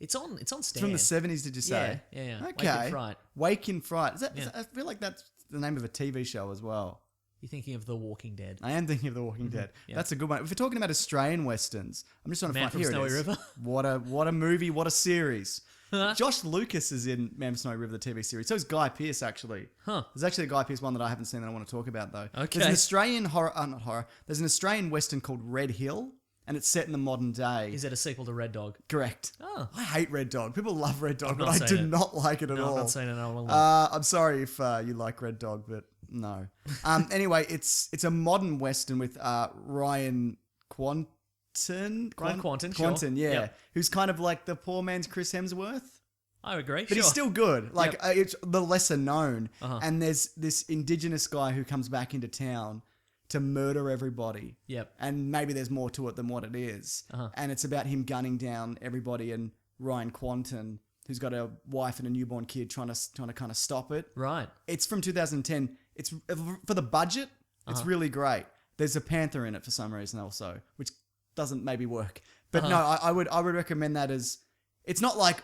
It's on It's Stan. from the 70s, did you say? Yeah. Okay. Wake in Fright. Wake in Fright. Is that, Yeah. I feel like that's the name of a TV show as well. You're thinking of The Walking Dead. I am thinking of The Walking Dead. Yeah. That's a good one. If we're talking about Australian westerns, I'm just trying to Man find from here Snowy it is. River. What a movie, what a series. Josh Lucas is in Man from Snowy River, the TV series. So is Guy Pearce, actually. Huh. There's actually a Guy Pearce one that I haven't seen that I want to talk about, though. Okay. There's an Australian not horror. There's an Australian western called Red Hill, and it's set in the modern day. Is it a sequel to Red Dog? Correct. Oh. I hate Red Dog. People love Red Dog, but not I do seen it. not like it at No, all. I'm not saying it. I will. I'm sorry if you like Red Dog, but no. Anyway, it's a modern western with Ryan Quanten. Ryan Quanten, sure. Quanten, yeah. Yep. Who's kind of like the poor man's Chris Hemsworth. I agree. But he's still good. Like, it's the lesser known. Uh-huh. And there's this indigenous guy who comes back into town to murder everybody. Yep. And maybe there's more to it than what it is. Uh-huh. And it's about him gunning down everybody, and Ryan Quanten, who's got a wife and a newborn kid, trying to kind of stop it. Right. It's from 2010. It's for the budget. It's really great. There's a panther in it for some reason also, which doesn't maybe work. But no, I would recommend that as, it's not like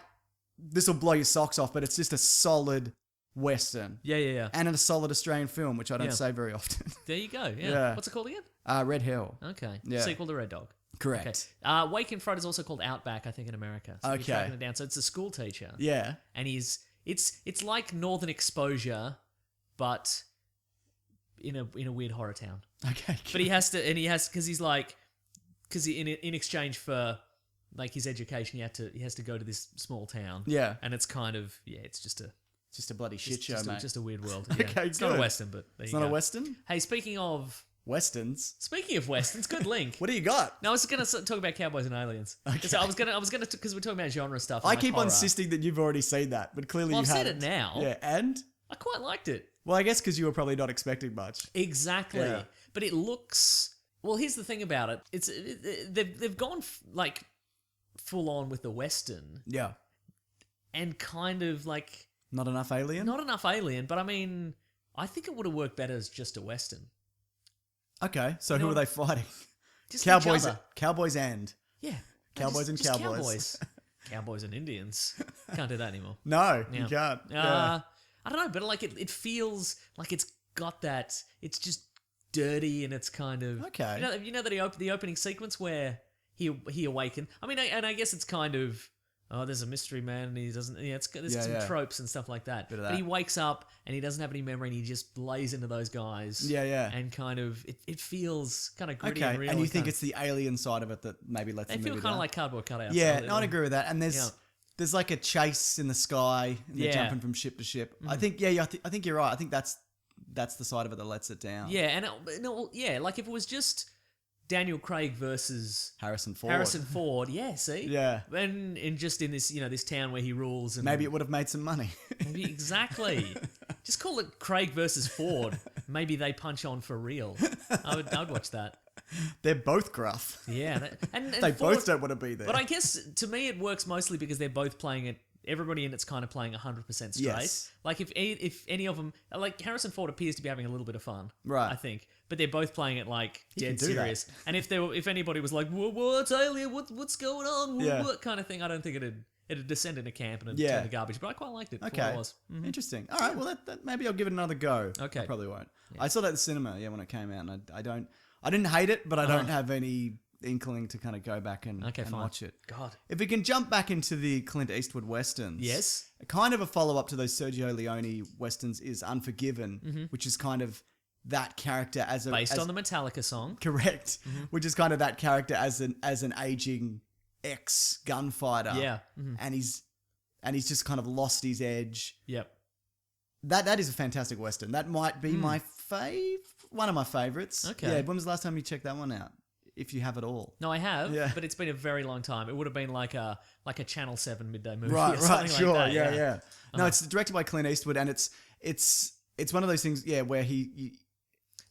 this will blow your socks off, but it's just a solid western. Yeah. And a solid Australian film, which I don't Yeah. say very often. There you go. Yeah. Yeah. What's it called again? Red Hill. Okay. Yeah. Sequel to Red Dog. Correct. Okay. Wake in Fright is also called Outback, I think, in America. So Okay. you're tracking it down. So it's a school teacher. Yeah. And it's like Northern Exposure, but in a weird horror town. Okay. But he has because in exchange for like his education, he has to go to this small town. Yeah. And it's kind of it's just Just a bloody shit show, mate. just a weird world. Yeah. Okay, it's not a good. western, but there It's you not go. a western? Hey, speaking of Westerns? westerns, good link. What do you got? No, I was gonna talk about cowboys and aliens. Okay. So I was gonna because we're talking about genre stuff. and I like keep horror. insisting that you've already seen that, but clearly Well, you I've said haven't. it now. Yeah, and? I quite liked it. Well, I guess because you were probably not expecting much. Exactly. Yeah. But it looks. Well, here's the thing about it. They've gone like full on with the western Yeah. and kind of like Not enough alien? not enough alien. But I mean, I think it would have worked better as just a western. Okay, so You who know are they fighting? Just Cowboys, each other. Cowboys and. Yeah. Cowboys and just cowboys. Cowboys. Cowboys and Indians. Can't do that anymore. No, you Yeah. can't. Yeah. I don't know, but like it feels like it's got that. It's just dirty and it's kind of Okay. You know that the opening sequence where he awakened. I mean, I guess it's kind of there's a mystery man and he doesn't. Yeah, there's Yeah, some yeah. tropes and stuff like that. Bit of But that. he wakes up and he doesn't have any memory and he just lays into those guys. Yeah. And kind of it feels kind of gritty Okay, and real. and you It think kind it's the alien side of it that maybe lets they the feel movie kind of down? like cardboard cutouts. Yeah, a no, I'd little. agree with that. And Yeah. there's like a chase in the sky, and they're Yeah. jumping from ship to ship. I think, I think you're right. I think that's the side of it that lets it down. Yeah, and like if it was just Daniel Craig versus Harrison Ford. yeah, see? Yeah. And just in this, this town where he rules and Maybe it would have made some money. maybe exactly. Just call it Craig versus Ford. Maybe they punch on for real. I'd watch that. They're both gruff. Yeah. And They Ford, both don't want to be there. But I guess to me it works mostly because they're both playing it. Everybody in it's kind of playing 100% straight. Yes. Like if any of them, like Harrison Ford appears to be having a little bit of fun, Right. I think, but they're both playing it like He dead can do that. serious. And if anybody was like, "What's alien? What's going on? Yeah. What kind of thing?" I don't think it'd descend into camp and it'd Yeah. turn to garbage. But I quite liked it. For what Okay. it was. Interesting. All right. Well, that maybe I'll give it another go. Okay. I probably won't. I saw that at the cinema. Yeah, when it came out, and I didn't hate it, but I don't have any inkling to kind of go back and fine. watch it. God. If we can jump back into the Clint Eastwood westerns, Yes. kind of a follow up to those Sergio Leone westerns is Unforgiven, which is kind of that character as a Based on the Metallica song. correct, which is kind of that character as an aging ex gunfighter, Yeah. and he's just kind of lost his edge. Yep. That is a fantastic western. That might be my one of my favorites. Okay. Yeah. When was the last time you checked that one out? If you have at all. No, I have, Yeah. but it's been a very long time. It would have been like a Channel 7 midday movie Right, or something sure, like that. yeah. No, it's directed by Clint Eastwood, and it's one of those things, where he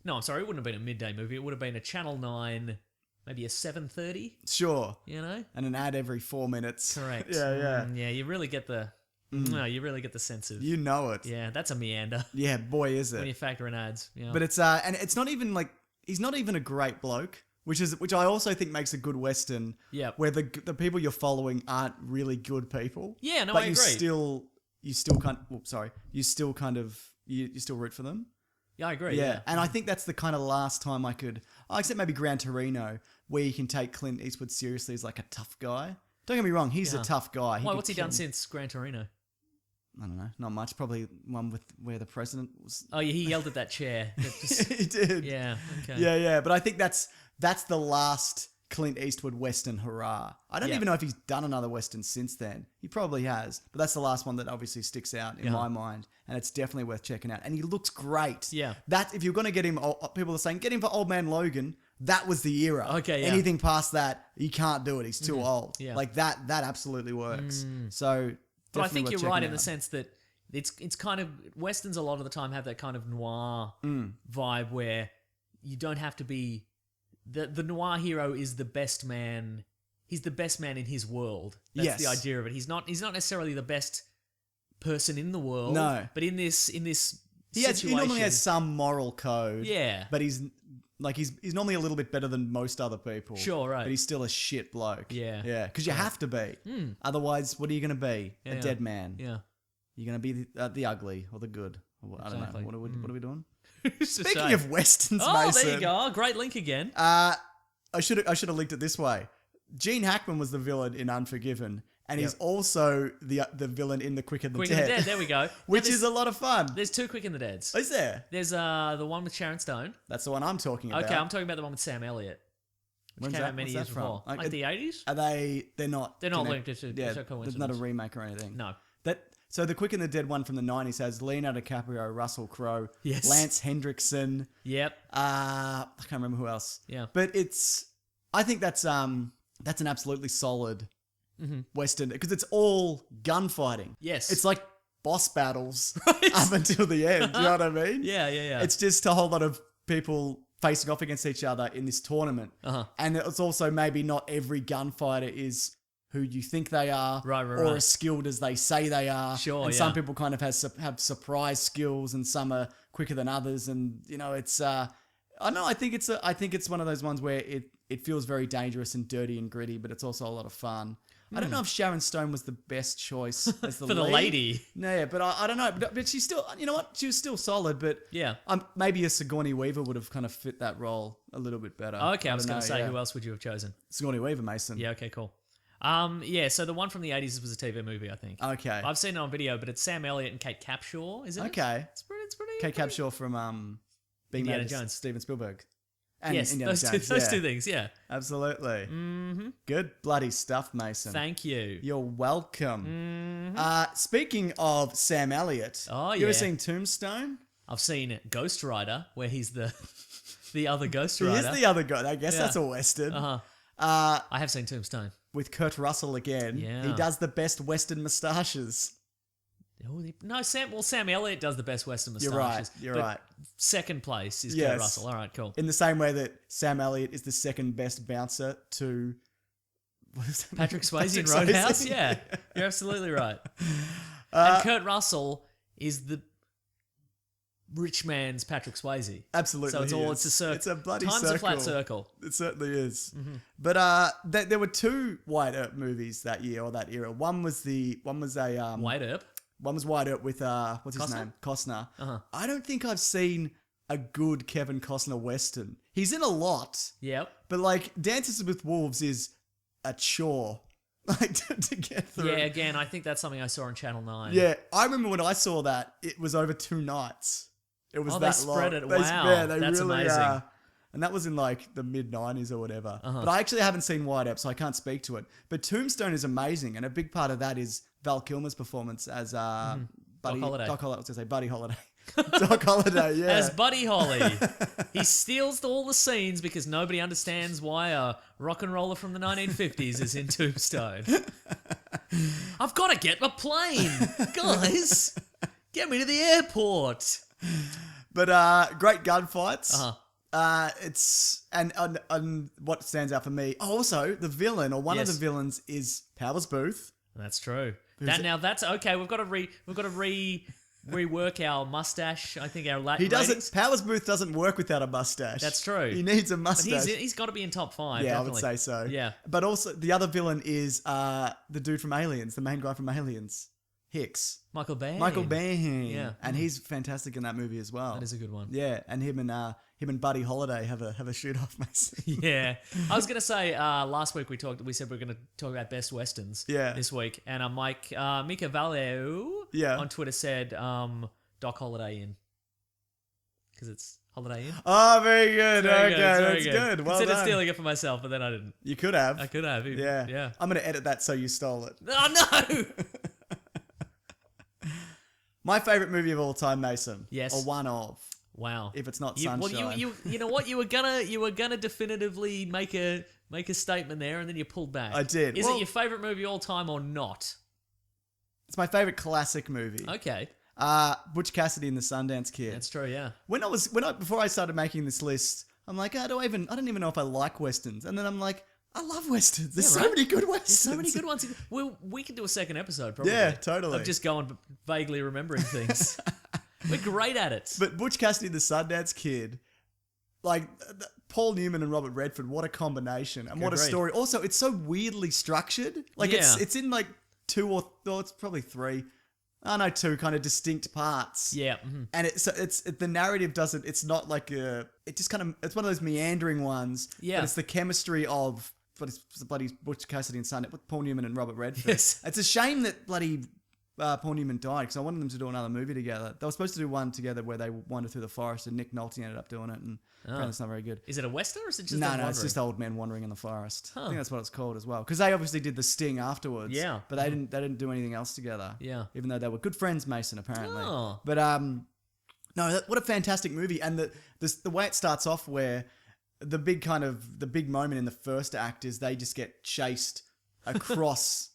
No, I'm sorry, it wouldn't have been a midday movie. It would have been a Channel 9, maybe a 7:30, sure, you know? and an ad every 4 minutes. Correct. Yeah. Yeah, you really get the no, you really get the sense of You know it. yeah, that's a meander Yeah, boy, is when you it. factor in ads. Yeah. But it's and it's not even like he's not even a great bloke. which I also think makes a good Western. Yep. Where the people you're following aren't really good people. Yeah, no, but I you agree. you still kind. You still kind of you still root for them. Yeah, I agree. Yeah. Yeah. And I think that's the kind of last time I could, except maybe Gran Torino, where you can take Clint Eastwood seriously as like a tough guy. Don't get me wrong, he's a tough guy. Why? could What's he kill- done since Gran Torino? I don't know, not much. Probably one with where the president was. Oh, yeah, he yelled at that chair. That just- He did. yeah. Okay. Yeah. But I think that's the last Clint Eastwood Western hurrah. I don't Yeah. even know if he's done another Western since then. He probably has, but that's the last one that obviously sticks out in my mind, and it's definitely worth checking out. And he looks great. Yeah. That if you're going to get him, people are saying get him for Old Man Logan. That was the era. Okay, yeah. Anything past that, you can't do it. He's too old. Yeah. Like that absolutely works. So, But I definitely think worth you're checking right in out. the sense that it's kind of Westerns a lot of the time have that kind of noir vibe where you don't have to be the noir hero is the best man. He's the best man in his world. That's the Yes. idea of it. He's not necessarily the best person in the world. No. But in this He situation, normally has some moral code. Yeah. But he's normally a little bit better than most other people. Sure, right. But he's still a shit bloke. Yeah. Yeah. Because you have to be. Otherwise, what are you going to be? Yeah, a dead man. Yeah. You're going to be the ugly or the good. Or, I don't Exactly. know. What are we doing? It's a Speaking shame. of westerns, Oh, Mason. there you go. Great link again. I should have linked it this way. Gene Hackman was the villain in Unforgiven, and he's also the villain in The Quick and the Quick Dead. and the Dead. There we go. Which Now, is a lot of fun. there's two Quick and the Deads. Is there? There's the one with Sharon Stone. That's the one I'm talking about. Okay, I'm talking about the one with Sam Elliott, which When's came that- out many what's years that from? before, Like, like the 80s. Are they? They're not. They're not connect- linked. It's a yeah, coincidence. there's not a remake or anything. No. So the Quick and the Dead one from the 90s has Leonardo DiCaprio, Russell Crowe, Yes. Lance Hendrickson. Yep. I can't remember who else. Yeah. But I think that's an absolutely solid Western because it's all gunfighting. Yes. It's like boss battles up until the end. You know what I mean? Yeah. It's just a whole lot of people facing off against each other in this tournament. Uh-huh. And it's also maybe not every gunfighter is who you think they are Right, or as skilled as they say they are. Sure, and yeah. some people kind of have surprise skills and some are quicker than others. And, it's... I know. I think it's one of those ones where it feels very dangerous and dirty and gritty, but it's also a lot of fun. I don't know if Sharon Stone was the best choice as the For the lead. lady. No, yeah, but I don't know. But she's still, you know what? She was still solid. But Yeah. maybe a Sigourney Weaver would have kind of fit that role a little bit better. Okay, I was don't going know, to say, yeah. who else would you have chosen? Sigourney Weaver, Mason. Yeah. Okay. Cool. Yeah. So the one from the 80s was a TV movie, I think. Okay. I've seen it on video, but it's Sam Elliott and Kate Capshaw, isn't it? Okay. It's pretty. Kate Capshaw from Being Indiana Mad as Jones. Steven Spielberg. And Yes, Indiana those Jones, those yeah. two things. Yeah. Absolutely. Mm-hmm. Good bloody stuff, Mason. Thank you. You're welcome. Speaking of Sam Elliott, Oh, you yeah. ever seen Tombstone? I've seen Ghostwriter, where he's the other Ghost He Rider. is the other guy. I guess Yeah. that's a Western. Uh-huh. Uh, I have seen Tombstone. with Kurt Russell again. Yeah. He does the best Western moustaches. No, Sam Elliott does the best Western You're moustaches. right. You're but right. Second place is Yes. Kurt Russell. All right, cool. In the same way that Sam Elliott is the second best bouncer to Patrick Swayze in Patrick Roadhouse. Swayze. Yeah, you're absolutely right. And Kurt Russell is the rich man's Patrick Swayze. Absolutely. So it's he all is. it's a circle. It's a bloody Time's circle. a flat circle. It certainly is. Mm-hmm. But there were two White Earp movies that year or that era. One was White Earp. One was White Earp with what's his Costner? name? Costner. Uh-huh. I don't think I've seen a good Kevin Costner Western. He's in a lot, Yep. but like Dances with Wolves is a chore, like to get through. Yeah. Again, I think that's something I saw on Channel 9. Yeah, I remember when I saw that, it was over 2 nights. It was Oh, that they long. spread it. They- Wow, yeah, they that's really amazing. are. And that was in like the mid-90s or whatever. Uh-huh. But I actually haven't seen White Earp, so I can't speak to it. But Tombstone is amazing, and a big part of that is Val Kilmer's performance as Buddy Holiday. Doc Holiday. I was going to say Buddy Holiday. Doc Holiday, yeah. As Buddy Holly. He steals all the scenes because nobody understands why a rock and roller from the 1950s is in Tombstone. I've got to get my plane. Guys, get me to the airport. But great gunfights. Uh-huh. It's and what stands out for me. Oh, also, the villain or one of Yes. the villains is Powers Booth. That's true. Who's it? Now that's okay. We've got to rework our mustache. I think our Latin He doesn't. ratings. Powers Booth doesn't work without a mustache. That's true. He needs a But mustache. he's got to be in top 5. Yeah, definitely. I would say so. Yeah. But also, the other villain is the dude from Aliens, the main guy from Aliens, Hicks. Michael Bay. Michael Biehn. Yeah. And he's fantastic in that movie as well. That is a good one. Yeah, and him and Buddy Holiday have a shoot off, Mason. Yeah, I was gonna say last week we said we are gonna talk about best westerns. Yeah. This week, and Mika Valeu on Twitter said Doc Holiday Inn because it's Holiday Inn. Oh, very good. Very Okay, good, it's very that's good. Well Considered done. stealing it for myself, but then I didn't. You could have. I could have. Yeah. Yeah. I'm going to edit that so you stole it. Oh no! My favorite movie of all time, Mason. Yes. Or one of. Wow. If it's not Well, Sunshine. you know what, you were gonna definitively make a statement there, and then you pulled back. I did. Is Well- it your favorite movie all time or not? It's my favorite classic movie. Okay, Butch Cassidy and the Sundance Kid. that's true. Yeah. Before I started making this list, I'm like, I don't even know if I like westerns. And then I'm like, I love westerns. There's Yeah, so right? many good westerns. There's so many good ones. We could do a second episode, probably. Yeah, totally. Of just going vaguely remembering things. We're great at it. But Butch Cassidy and the Sundance Kid, like Paul Newman and Robert Redford, what a combination and what a Agreed. story. Also, it's so weirdly structured. Like Yeah. it's in like it's probably 3. I know 2 kind of distinct parts. Yeah. Mm-hmm. And the narrative doesn't. It's not like it's one of those meandering ones. Yeah. But it's the chemistry of. But it's bloody Butch Cassidy and Sundance with Paul Newman and Robert Redford. Yes. It's a shame that bloody Paul Newman died because I wanted them to do another movie together. They were supposed to do one together where they wandered through the forest and Nick Nolte ended up doing it and apparently it's not very good. Is it a western or is it just No, a it's just old men wandering in the forest. I Huh. think that's what it's called as well because they obviously did The Sting afterwards. Yeah. But they didn't do anything else together. Yeah. Even though they were good friends, Mason, apparently. Oh. But no, what a fantastic movie and the way it starts off where the big moment in the first act is they just get chased across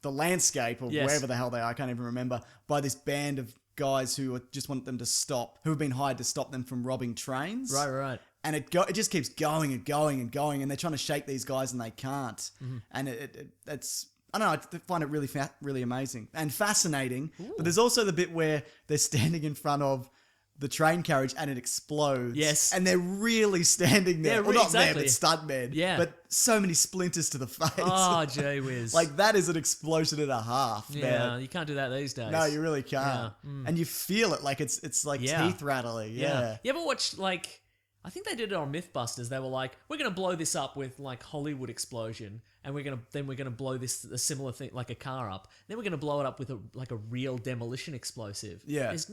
the landscape or Yes. wherever the hell they are, I can't even remember, by this band of guys who just want them to stop, who have been hired to stop them from robbing trains. Right. And it just keeps going and going and going, and they're trying to shake these guys and they can't. Mm-hmm. And it's I don't know, I find it really amazing and fascinating. But there's also the bit where they're standing in front of the train carriage and it explodes. Yes. And they're really standing there. Yeah, Well, not exactly. them, it's stuntmen. Yeah. But so many splinters to the face. Oh, gee whiz. Like, that is an explosion and a half, yeah, man. you can't do that these days. No, you really can't. Yeah. And you feel it like it's like Yeah. teeth rattling. Yeah. You ever watch, like, I think they did it on Mythbusters. They were like, we're going to blow this up with, like, Hollywood explosion, and we're going to blow a similar thing, like a car up. Then we're going to blow it up with a real demolition explosive. Yeah. There's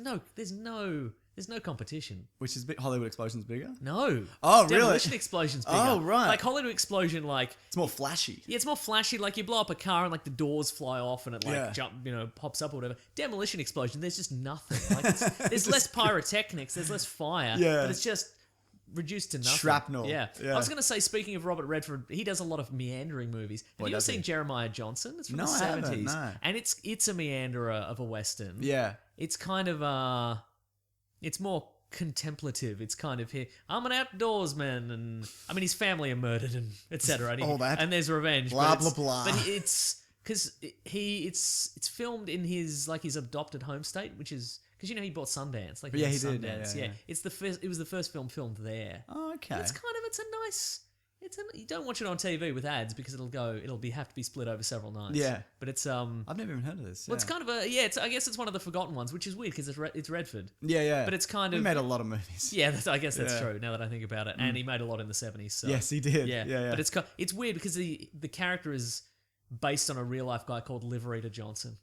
no competition. Which is Hollywood Explosion's bigger? No. Oh, really? Demolition explosion's bigger. Oh, right. Like Hollywood explosion, like, It's more flashy. yeah, it's more flashy. Like you blow up a car and like the doors fly off and it like Yeah. pops up or whatever. Demolition explosion, there's just nothing. Like there's less pyrotechnics, there's less fire. Yeah. But it's just reduced to nothing. Shrapnel. Yeah. Yeah. I was gonna say, speaking of Robert Redford, he does a lot of meandering movies. Have you ever does he? seen Jeremiah Johnson? It's from No, the I haven't, 70s. no. And it's a meanderer of a western. Yeah. It's kind of it's more contemplative. It's kind of here. I'm an outdoorsman, and I mean his family are murdered and etc. All that. and there's revenge. Blah, but blah, blah. But it's because it's filmed in his adopted home state, which is because he bought Sundance. Like Yeah, had he did, Sundance. yeah. It's the first. It was the first film filmed there. Oh, okay. And it's a nice. You don't watch it on TV with ads because have to be split over several nights. Yeah. But it's I've never even heard of this. well, it's kind of I guess it's one of the forgotten ones, which is weird because it's Redford. Yeah. But it's kind He of made a lot of movies. yeah. I guess that's Yeah. true. Now that I think about it, and he made a lot in the 70s. So. Yes, he did. Yeah, Yeah. But it's weird because the character is based on a real life guy called Liberator Johnson.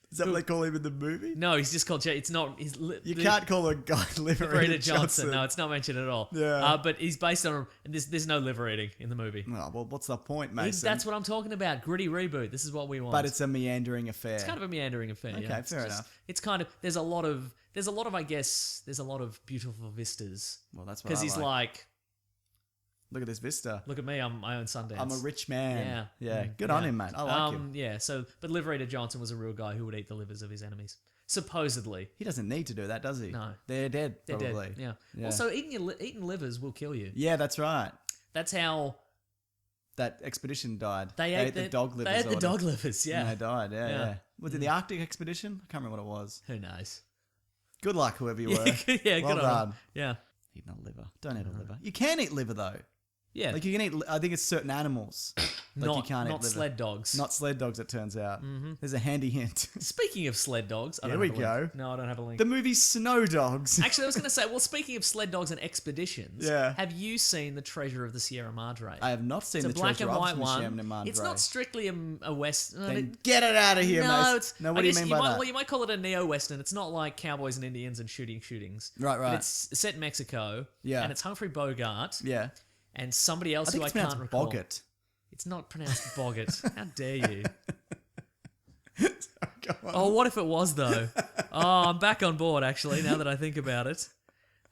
Is that what they call him in the movie? No, he's just called. It's not. You can't call a guy Liberator Liberator Johnson. Johnson. No, it's not mentioned at all. Yeah. But he's based on. There's no liberating in the movie. Oh, well, what's the point, Mason? That's what I'm talking about. Gritty reboot. This is what we want. But it's a meandering affair. It's kind of a meandering affair. Okay, yeah. It's fair just- enough. It's kind of there's a lot of I guess there's a lot of beautiful vistas Well, that's what because I he's like. like, Look at this vista. look at me, I own Sundance. I'm a rich man. Yeah. Good on him, mate. I like him. Yeah. So, but Liberator Johnson was a real guy who would eat the livers of his enemies, supposedly. He doesn't need to do that, does he? No. They're dead, They're probably. dead. Yeah. Also, eating livers will kill you. Yeah, that's right. That's how that expedition died. They ate the dog livers. They ate or the whatever. dog livers, yeah. And they died, yeah. Yeah. Was it the Arctic expedition? I can't remember what it was. Who knows? Good luck, whoever you were. Yeah, well good done. on 'em. Yeah. Eating a liver. Don't eat a liver. You can eat liver, though. Yeah. Like, you can eat, I think it's certain animals. Like, you can't eat not liver. sled dogs. Not sled dogs, it turns out. There's a handy hint. Speaking of sled dogs, I Here don't we have a link. go. No, I don't have a link. The movie Snow Dogs. Actually, I was going to say, well, speaking of sled dogs and expeditions, Yeah. have you seen The Treasure of the Sierra Madre? I have not seen It's a the black treasure and of white the one. Sierra Madre. It's not strictly a west. Then get it out of here, no, mate. it's. No, what I do you guess mean by that? Well, you might call it a neo-western. It's not like cowboys and Indians and shootings. Right. But it's set in Mexico. Yeah. And it's Humphrey Bogart. Yeah. And somebody else I think who it's I can't pronounced recall. Boggart. It's not pronounced Boggart. How dare you? Go on. Oh, what if it was though? Oh, I'm back on board actually. Now that I think about it,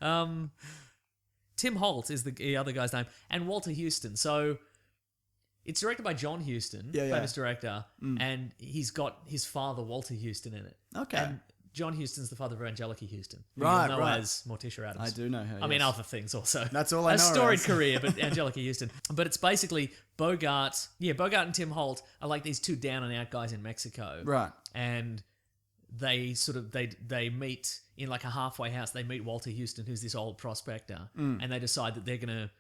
Tim Holt is the other guy's name, and Walter Huston. So it's directed by John Huston, famous director, and he's got his father Walter Huston in it. Okay. And John Huston's the father of Angelica Huston, who Right, you'll know right. as Morticia Addams. I do know her. I mean, yes. other things also. That's all I know A her storied as. career, but Angelica Houston. But it's basically Bogart. Yeah, Bogart and Tim Holt are like these two down and out guys in Mexico. Right. And they sort of they meet in like a halfway house. They meet Walter Huston, who's this old prospector, and they decide that they're gonna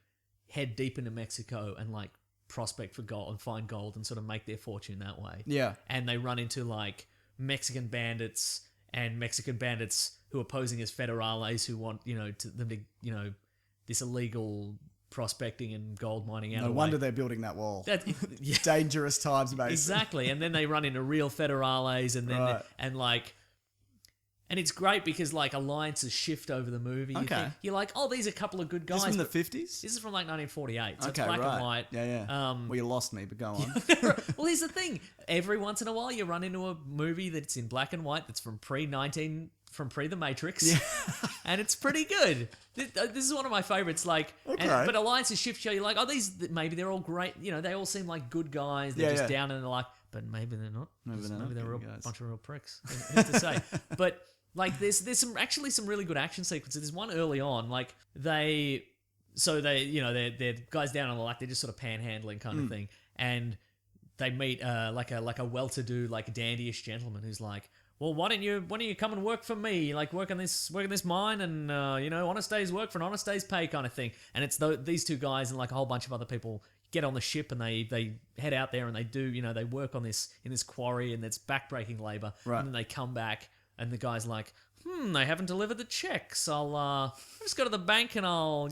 head deep into Mexico and like prospect for gold and find gold and sort of make their fortune that way. Yeah. And they run into like Mexican bandits who are posing as federales who want, them to, this illegal prospecting and gold mining out No of the wonder way. they're building that wall. Yeah, Dangerous times, mate. exactly. And then they run into real federales and then, Right. and it's great because like alliances shift over the movie. Okay. You're like, oh, these are a couple of good guys. This from the but 50s? this is from like 1948. So Okay, it's black right. and white. Yeah. Well, you lost me, but go on. Well, here's the thing. Every once in a while, you run into a movie that's in black and white that's from pre-The Matrix. Yeah. And it's pretty good. This is one of my favorites. Like, Okay. but alliances shift show. You're like, oh, maybe they're all great. They all seem like good guys. They're just down in the like, but maybe they're not. Maybe they're not they're a good guys. bunch of real pricks. Who's to say? But like, there's some really good action sequences. There's one early on, like they're guys down on the like they're just sort of panhandling kind of thing, and they meet like a well-to-do like dandyish gentleman who's like, well, why don't you come and work for me, like work in this mine, and honest day's work for an honest day's pay kind of thing. And it's these two guys and like a whole bunch of other people get on the ship and they head out there and they do they work on this in this quarry, and it's backbreaking labor. Right. And then they come back and the guy's like, they haven't delivered the checks. I'll just go to the bank and I'll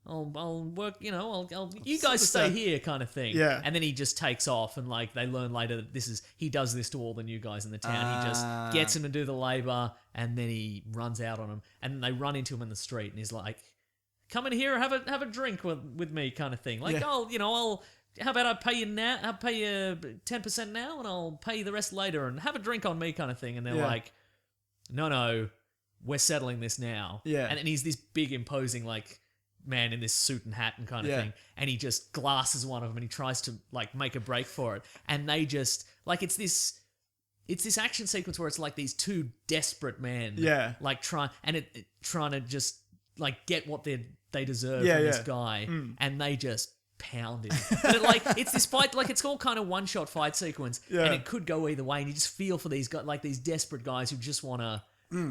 work, I'll you guys stay here kind of thing. Yeah. And then he just takes off, and like they learn later that he does this to all the new guys in the town. He just gets them to do the labor, and then he runs out on them, and then they run into him in the street, and he's like, come in here, have a drink with me kind of thing. Like, how about I pay you now? I'll pay you 10% now, and I'll pay you the rest later, and have a drink on me kind of thing. And they're like, no, we're settling this now. Yeah. And then he's this big imposing like man in this suit and hat and kind of thing, and he just glasses one of them and he tries to like make a break for it, and they just like it's this action sequence where it's like these two desperate men like trying to just like get what they deserve from this guy, and they just pound him. But it's this fight, like it's all kind of one-shot fight sequence, and it could go either way, and you just feel for these guys, like these desperate guys who just want to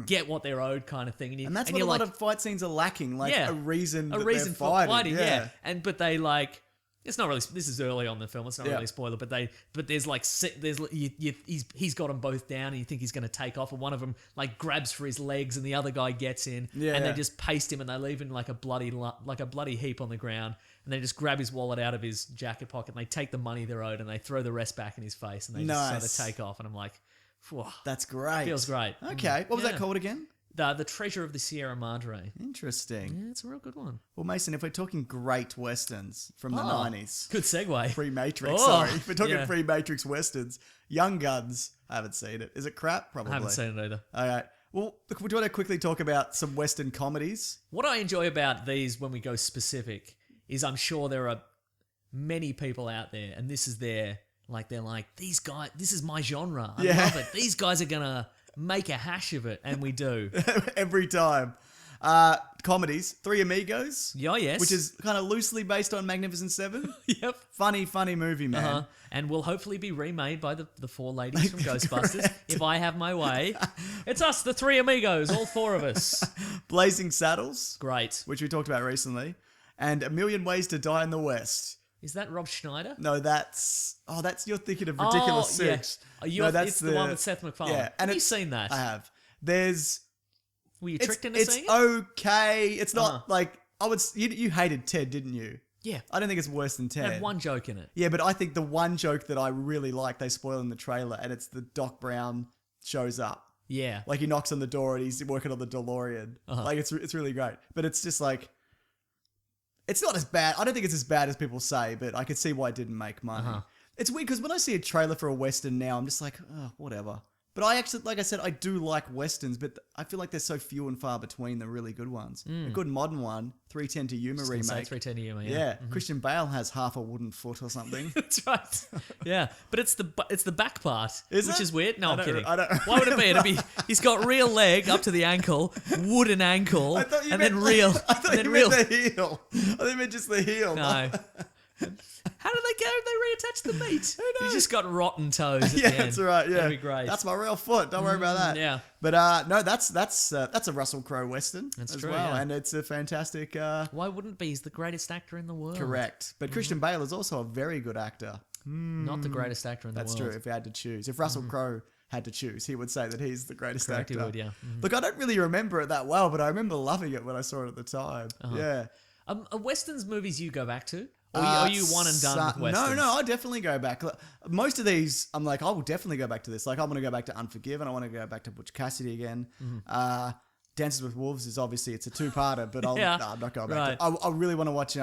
get what they're owed kind of thing. And that's what a lot of fight scenes are lacking, like a reason for they're fighting. yeah. But they like, it's not really, this is early on in the film, it's not really a spoiler, but there's like, he's got them both down, and you think he's going to take off, and one of them like grabs for his legs, and the other guy gets in, and they just paste him, and they leave him like a bloody heap on the ground, and they just grab his wallet out of his jacket pocket, and they take the money they're owed, and they throw the rest back in his face, and they just sort of take off, and I'm like, whew, that's great. feels great. Okay, what was that called again? The Treasure of the Sierra Madre. Interesting. Yeah, it's a real good one. Well, Mason, if we're talking great westerns from the 90s, Good segue. pre-Matrix, sorry. If we're talking pre-Matrix westerns, Young Guns, I haven't seen it. Is it crap? Probably. I haven't seen it either. All right. Well, look, we do want to quickly talk about some western comedies. What I enjoy about these when we go specific is I'm sure there are many people out there, and this is they're like, these guys, this is my genre. I love it. These guys are going to make a hash of it, and we do. Every time. Comedies, Three Amigos. Yeah, yes. Which is kind of loosely based on Magnificent Seven. Yep. Funny movie, man. Uh-huh. And will hopefully be remade by the four ladies from Ghostbusters, if I have my way. It's us, the Three Amigos, all four of us. Blazing Saddles. Great. Which we talked about recently. And A Million Ways to Die in the West. Is that Rob Schneider? No, that's you're thinking of Ridiculous Six. Yeah. It's the one with Seth MacFarlane. Yeah, have you seen that? I have. There's. Were you tricked into seeing it? It's okay. It's not like you hated Ted, didn't you? Yeah. I don't think it's worse than It Ted. had one joke in it. Yeah, but I think the one joke that I really like, they spoil in the trailer, and it's the Doc Brown shows up. Yeah. Like he knocks on the door and he's working on the DeLorean. Like it's really great. But it's just like. It's not as bad. I don't think it's as bad as people say, but I could see why it didn't make money. It's weird because when I see a trailer for a Western now, I'm just like, oh, whatever. But I actually, like I said, I do like Westerns, but I feel like they're so few and far between the really good ones. A good modern one, 310 to Yuma remake. 310 to Yuma, Yeah. Christian Bale has half a wooden foot or something. That's right. Yeah, but it's the back part, Is which it? is weird. No, I'm kidding. I don't. Why would it be? It'd be he's got real leg up to the ankle, wooden ankle, I thought you and meant, then real. I thought and then you real. meant the heel. I thought you meant just the heel. No. How do they go? They reattach the meat. Who knows? You just got rotten toes. At Yeah, the end. that's right. Yeah, That'd be great. That's my real foot. Don't worry about that. yeah. But no, that's a Russell Crowe Western That's as true, well, yeah. and it's a fantastic. Why wouldn't it be? He's the greatest actor in the world. Correct. But Christian Bale is also a very good actor. Not the greatest actor in the That's world. true. If he had to choose, if Russell Crowe had to choose, he would say that he's the greatest Correct, actor. he would, yeah. Look, I don't really remember it that well, but I remember loving it when I saw it at the time. Yeah. Are Westerns movies you go back to? Or are you one and done with Westerns? No, I definitely go back. Most of these, I'm like, I will definitely go back to this. Like, I want to go back to Unforgiven. I want to go back to Butch Cassidy again. Dances with Wolves is obviously, it's a two-parter, but Yeah. I'm not going back Right. to it. I really want to watch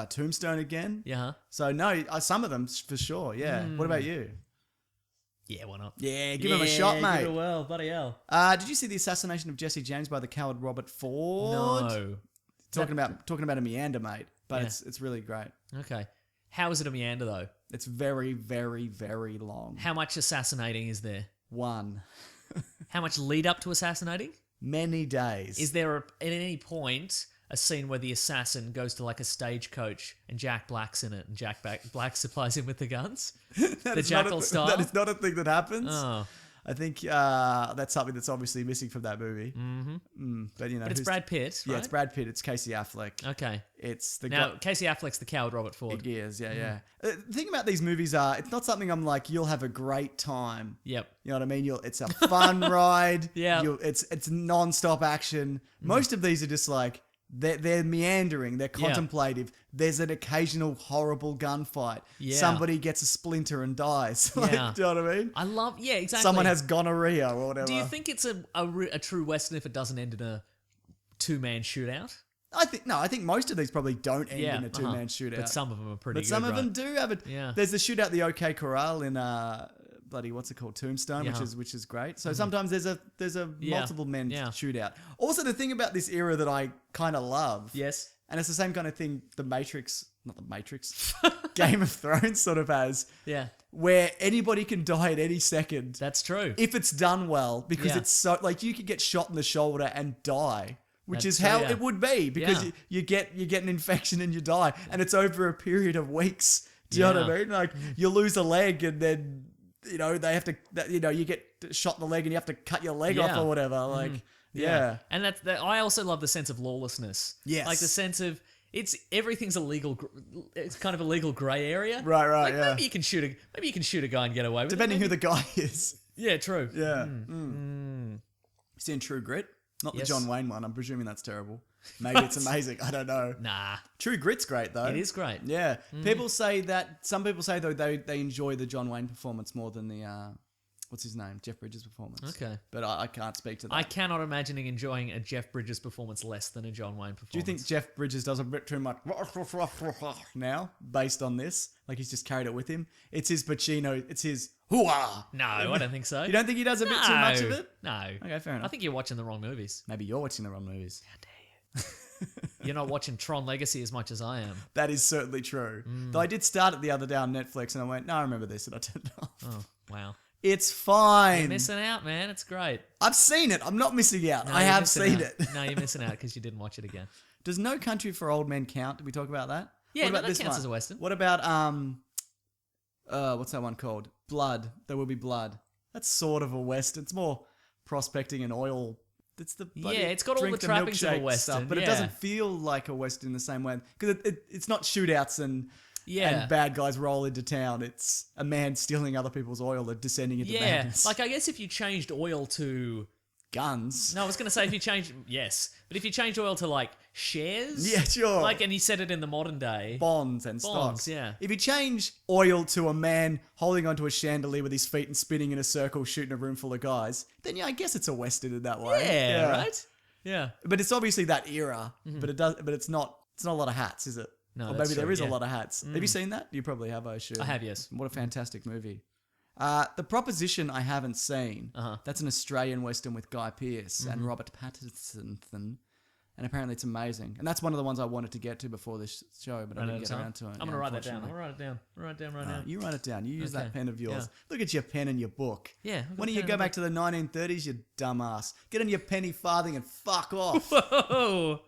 Tombstone again. Yeah. So, no, some of them for sure, yeah. What about you? Yeah, why not? Yeah, give him a shot, mate. Give it a whirl, bloody hell. Did you see the assassination of Jesse James by the coward Robert Ford? No. Talking about a meander, mate. But Yeah. it's really great. Okay. How is it a meander, though? It's very, very, very long. How much assassinating is there? One. How much lead up to assassinating? Many days. Is there, at any point, a scene where the assassin goes to, like, a stagecoach and Jack Black's in it and Jack Black supplies him with the guns? That the is not a Jackal th- style? That is not a thing that happens. Oh. I think that's something that's obviously missing from that movie. Mm-hmm. But you know, But it's Brad Pitt, right? Yeah, it's Brad Pitt. It's Casey Affleck. Okay. It's the Now, Casey Affleck's the coward Robert Ford. He is, yeah. The thing about these movies are, it's not something I'm like, you'll have a great time. Yep. You know what I mean? It's a fun ride. Yeah. It's non-stop action. Most of these are just like, they're meandering, they're contemplative. There's an occasional horrible gunfight. Yeah. Somebody gets a splinter and dies. Like, Yeah. do you know what I mean? I love, yeah, exactly. Someone has gonorrhea or whatever. Do you think it's a true Western if it doesn't end in a two-man shootout? I think most of these probably don't end in a two-man shootout. But some of them are pretty good, some of right? them do have it. Yeah. There's the shootout at the OK Corral in bloody what's it called, Tombstone, Yeah. which is great. So sometimes there's a Yeah. multiple men Yeah. shootout. Also, the thing about this era that I kind of love, Yes. and it's the same kind of thing not the Matrix, Game of Thrones sort of has, Yeah. where anybody can die at any second. That's true. If it's done well, because Yeah. it's so like you could get shot in the shoulder and die, which That's is true, how yeah. it would be, because Yeah. you get an infection and you die, and it's over a period of weeks. Do you know what I Yeah. mean? Like you lose a leg, and then they have to, you get shot in the leg, and you have to cut your leg off Yeah. or whatever. Like yeah. And that I also love the sense of lawlessness. Yes. Like the sense of everything's illegal. It's kind of a legal grey area. Right, Like yeah. maybe you can shoot a guy and get away with Depending it. who the guy is. Yeah, true. Yeah. You seen True Grit? Not Yes. the John Wayne one. I'm presuming that's terrible. Maybe it's amazing. I don't know. Nah. True Grit's great though. It is great. Yeah. Some people say though they enjoy the John Wayne performance more than the what's his name? Jeff Bridges performance. Okay. But I can't speak to that. I cannot imagine enjoying a Jeff Bridges performance less than a John Wayne performance. Do you think Jeff Bridges does a bit too much now based on this? Like he's just carried it with him? It's his Pacino, it's his hoo-ah. No, I don't think so. You don't think he does a bit too much of it? No. Okay, fair enough. I think you're watching the wrong movies. Maybe you're watching the wrong movies. How dare you? You're not watching Tron Legacy as much as I am. That is certainly true. Though I did start it the other day on Netflix and I went, no, I remember this, and I turned it off. Oh, wow. It's fine. You're missing out, man. It's great. I've seen it. I'm not missing out. No, I you're have missing seen out. it. No, you're missing out because you didn't watch it again. Does No Country for Old Men count? Did we talk about that? Yeah, What no, about that this counts one? as a Western. What about what's that one called? Blood. There Will Be Blood. That's sort of a Western. It's more prospecting and oil. It's the bloody Yeah, it's got all drink the trappings of a milkshake Western, stuff, but it yeah. doesn't feel like a Western in the same way because it's not shootouts and bad guys roll into town. It's a man stealing other people's oil and descending into Yeah, madness. like I guess if you changed oil to... Guns. No, I was going to say if you changed... Yes, but if you changed oil to like shares... Yeah, sure. Like, and you said it in the modern day... Bonds and Bonds, stocks. yeah. If you change oil to a man holding onto a chandelier with his feet and spinning in a circle, shooting a room full of guys, then yeah, I guess it's a Western in that way. Yeah, right? Yeah. But it's obviously that era. But it does. But it's not. It's not a lot of hats, is it? No, or that's maybe there true, is a yeah. lot of hats. Have you seen that? You probably have, I assume. I have, yes. What a fantastic movie. The Proposition I haven't seen. Uh-huh. That's an Australian Western with Guy Pearce and Robert Pattinson. And apparently it's amazing. And that's one of the ones I wanted to get to before this show, but I didn't get around to it. I'm going to write that down. I'm going to write it down. I'll write it down right now. You write it down. You use Okay. that pen of yours. Yeah. Look at your pen and your book. Yeah, I've got Why a don't you pen go and back to the 1930s, you dumbass? Get on your penny farthing and fuck off. Whoa!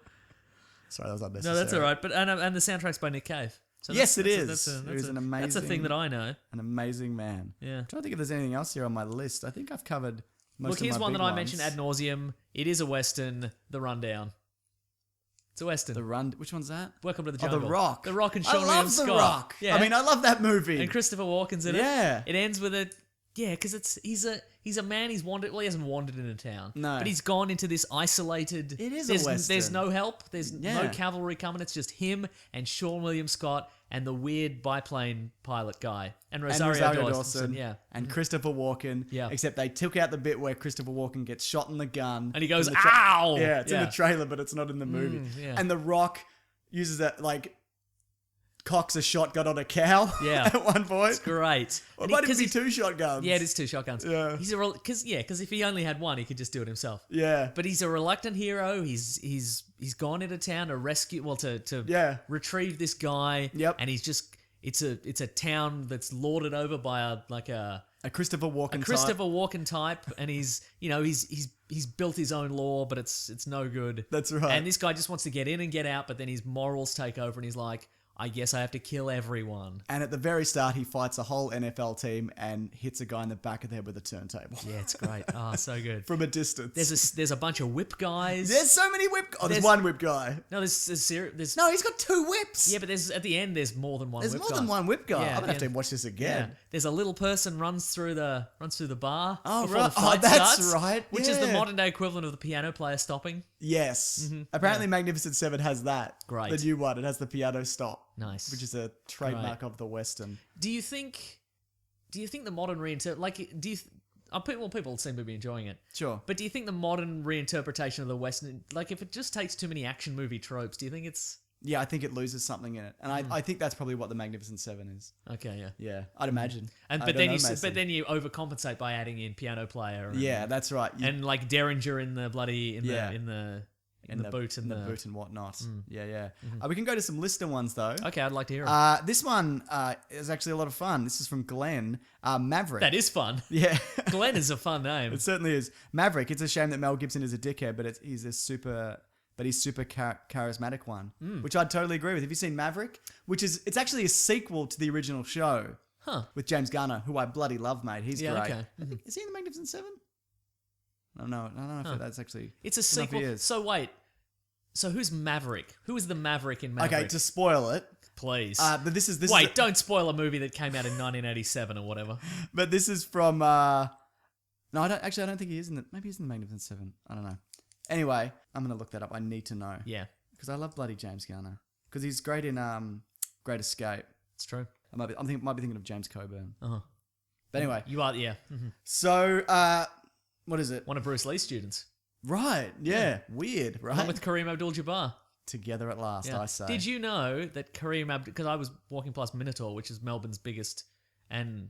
Sorry, that was unnecessary. No, that's all right. But and the soundtrack's by Nick Cave. So Yes, it is. That's It is an That's a thing amazing- that I know. An amazing man. Yeah. I'm trying to think if there's anything else here on my list. I think I've covered most Look, of here's my one big that I ones. mentioned ad nauseum. It is a Western. The Rundown. It's a Western. The Run. Which one's that? Welcome to the Oh, Jungle. The Rock. The Rock and I Sean William love The Scott. Rock. Yeah. I mean, I love that movie. and Christopher Walken's in it. Yeah. It ends with a because he's a man. He's wandered. Well, he hasn't wandered in a town. No. but he's gone into this isolated. It is a there's, Western. There's no help. There's no Yeah. cavalry coming. It's just him and Sean William Scott and the weird biplane pilot guy and Rosario, Dawson. Yeah. And Christopher Walken. Yeah. Except they took out the bit where Christopher Walken gets shot in the gun. And he goes, in the "Ow!" Yeah, it's in Yeah. the trailer, but it's not in the movie. yeah. And The Rock uses that, like, cocks a shotgun on a cow Yeah. at one point. It's great. Or it And might he- even be 'cause two shotguns. Yeah, it is two shotguns. Yeah. He's a because if he only had one, he could just do it himself. Yeah. But he's a reluctant hero. He's gone into town to rescue, to Yeah. retrieve this guy. Yep. And he's just it's a town that's lorded over by a A Christopher Walken type. Christopher Walken type, and he's built his own law, but it's no good. That's right. And this guy just wants to get in and get out, but then his morals take over, and he's like, I guess I have to kill everyone. And at the very start, he fights a whole NFL team and hits a guy in the back of the head with a turntable. Yeah, it's great. Oh, so good. From a distance. There's a bunch of whip guys. There's so many whip... Oh, there's There's- one whip guy. No, there's No, he's got two whips. yeah, but there's at the end there's more than one. There's whip more guy. than one whip guy. Yeah, I'm going to have yeah. to watch this Yeah, again. there's a little person runs through the bar. Oh, before right. The fight Oh, that's starts, right. Which is the Yeah. modern day equivalent of the piano player stopping. Yes. Apparently Magnificent Seven has that. Great. The new one. It has the piano stop. Nice. Which is a trademark of the Western. Do you think the modern people seem to be enjoying it. Sure. But do you think the modern reinterpretation of the Western, like if it just takes too many action movie tropes, do you think it's Yeah, I think it loses something in it. And I think that's probably what the Magnificent Seven is. okay? Yeah. Yeah, I'd imagine. And I but don't then know, Mason. you overcompete by adding in piano player. And, Yeah, that's right. and like Derringer in the bloody in Yeah. the in the boot and the the boot and whatnot. Yeah, yeah. We can go to some listener ones though. Okay, I'd like to hear it. This one is actually a lot of fun. This is from Glenn Maverick. That is fun. Yeah. Glenn is a fun name. It certainly is. Maverick. It's a shame that Mel Gibson is a dickhead, but he's super charismatic one, which I'd totally agree with. Have you seen Maverick? It's actually a sequel to the original show. Huh. With James Garner, who I bloody love, mate. He's Yeah, great. okay. Is he in the Magnificent Seven? I don't know if that's actually. It's a I don't know if he sequel. is. So wait. So who's Maverick? Who is the Maverick in Maverick? Okay, to spoil it, Please. but this is Wait, don't spoil a movie that came out in 1987 or whatever. But this is from. No, I don't think he is in the. Maybe he's in the Magnificent Seven. I don't know. Anyway, I'm gonna look that up. I need to know. Yeah, Because I love bloody James Garner. Because he's great in Great Escape. it's true. I might be thinking of James Coburn. Uh-huh. But anyway, You are, yeah. Mhm. so what is it? One of Bruce Lee's students. Right, yeah, weird, right? Along with Kareem Abdul-Jabbar. Together at last, Yeah. I say. Did you know that because I was walking past Minotaur, which is Melbourne's biggest, and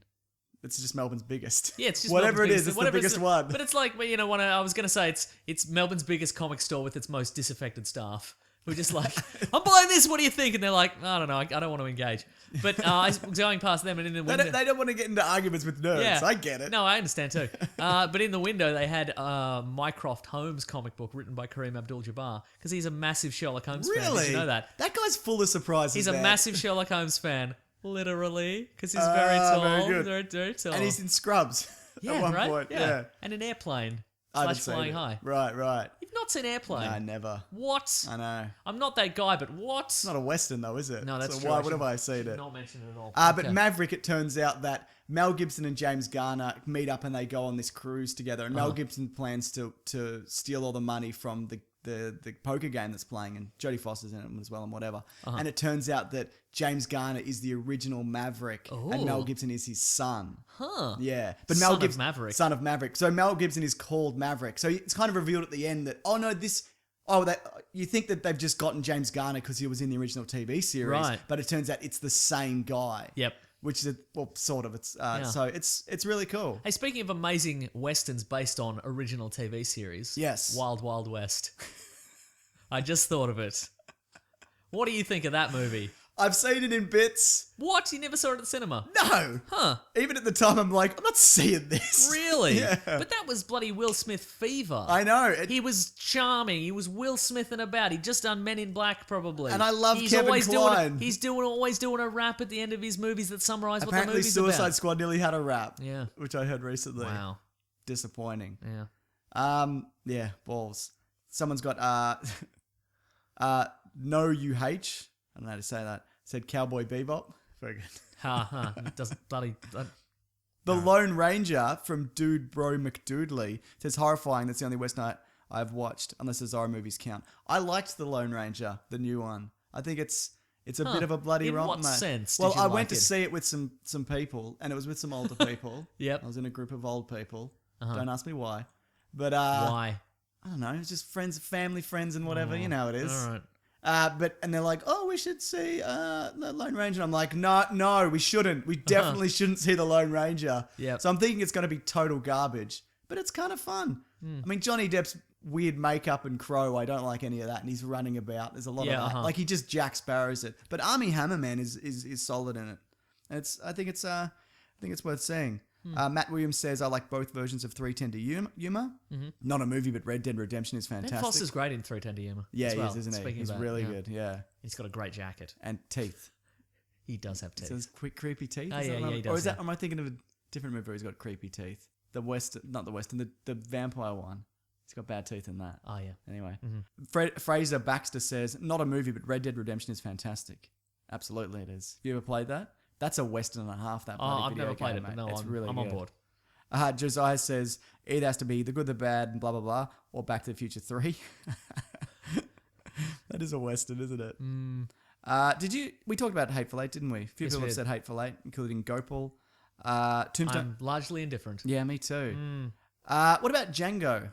It's just Melbourne's biggest. yeah, it's just whatever Melbourne's it is. It's the whatever biggest one. But it's like, I was going to say it's Melbourne's biggest comic store with its most disaffected staff. We're just like, I'm buying this. What do you think? And they're like, I don't know. I don't want to engage. But I was going past them and in the window. They don't want to get into arguments with nerds. Yeah. I get it. No, I understand too. But in the window, they had Mycroft Holmes comic book written by Kareem Abdul-Jabbar because he's a massive Sherlock Holmes fan. Really? Did you know that? That guy's full of surprises. He's a man. massive Sherlock Holmes fan, literally, because he's very tall. very good. Very, very tall. And he's in Scrubs yeah, at one right? point. Yeah. And an airplane I haven't slash seen flying it. high. Right. You've not seen Airplane? No, never. What? I know. I'm not that guy, but what? It's not a Western though, is it? No, that's so true. why would have I seen it? Not mentioned at all. But Okay. Maverick, it turns out that Mel Gibson and James Garner meet up and they go on this cruise together. And Mel Gibson plans to steal all the money from the poker game that's playing, and Jodie Foster's in it as well and whatever. And it turns out that James Garner is the original Maverick and Mel Gibson is his son. Huh. Yeah. But Son Mel of Gibson, Maverick. Son of Maverick. So Mel Gibson is called Maverick. So it's kind of revealed at the end that, you think that they've just gotten James Garner because he was in the original TV series, Right. but it turns out it's the same guy. Yep. Which is, sort of. So it's really cool. Hey, speaking of amazing westerns based on original TV series, Yes. Wild Wild West. I just thought of it. What do you think of that movie? I've seen it in bits. What? You never saw it at the cinema? No. Huh. Even at the time, I'm like, I'm not seeing this. Really? Yeah. But that was bloody Will Smith fever. I know. He was charming. He was Will Smith and about. He'd just done Men in Black, probably. And I love Kevin always Kline. always doing a rap at the end of his movies that summarise what the Apparently, movie's Suicide about. Squad nearly had a rap. Yeah. Which I heard recently. Wow. Disappointing. Yeah. Yeah, balls. Someone's got no UH. I don't know how to say that. Said Cowboy Bebop. Very good. It doesn't bloody. The Lone Ranger from Dude Bro McDoodley says horrifying. That's the only Western I've watched, unless the Zorro movies count. I liked the Lone Ranger, the new one. I think it's a bit of a bloody In romp, what mate. sense Well, did you I like went to it? see it with some people, and it was with some older people. Yep. I was in a group of old people. Don't ask me why. But Why? I don't know. It's just friends, family, friends, and whatever. You know how it is. All right. And they're like, oh, we should see the Lone Ranger. And I'm like, no, we shouldn't. We definitely shouldn't see the Lone Ranger. Yep. So I'm thinking it's going to be total garbage, but it's kind of fun. I mean, Johnny Depp's weird makeup and crow, I don't like any of that. And he's running about. There's a lot of that. Like he just Jack Sparrows it. But Armie Hammerman is solid in it. And I think it's worth seeing. Matt Williams says, I like both versions of 310 to Yuma. Not a movie, but Red Dead Redemption is fantastic. Ben Foster's great in 310 to Yuma. Yeah, as he well. is, isn't he? Speaking He's of that, really yeah. good, yeah. He's got a great jacket. And teeth. He does have teeth. So there's quick, creepy teeth? Oh, Is that yeah, what he or does, is that, yeah. am I thinking of a different movie where he's got creepy teeth? Not the Western, the vampire one. He's got bad teeth in that. Oh, yeah. Anyway. Fraser Baxter says, not a movie, but Red Dead Redemption is fantastic. Absolutely it is. Have you ever played that? That's a Western and a half, that bloody I've video never played game, it, but mate. no, It's really I'm on good. board. Josiah says, either has to be The Good, the Bad, and blah, blah, blah, or Back to the Future 3. That is a Western, isn't it? We talked about Hateful Eight, didn't we? A few Yes, people we have did. said Hateful Eight, including Gopal. Tombstone. I'm largely indifferent. Yeah, me too. What about Django?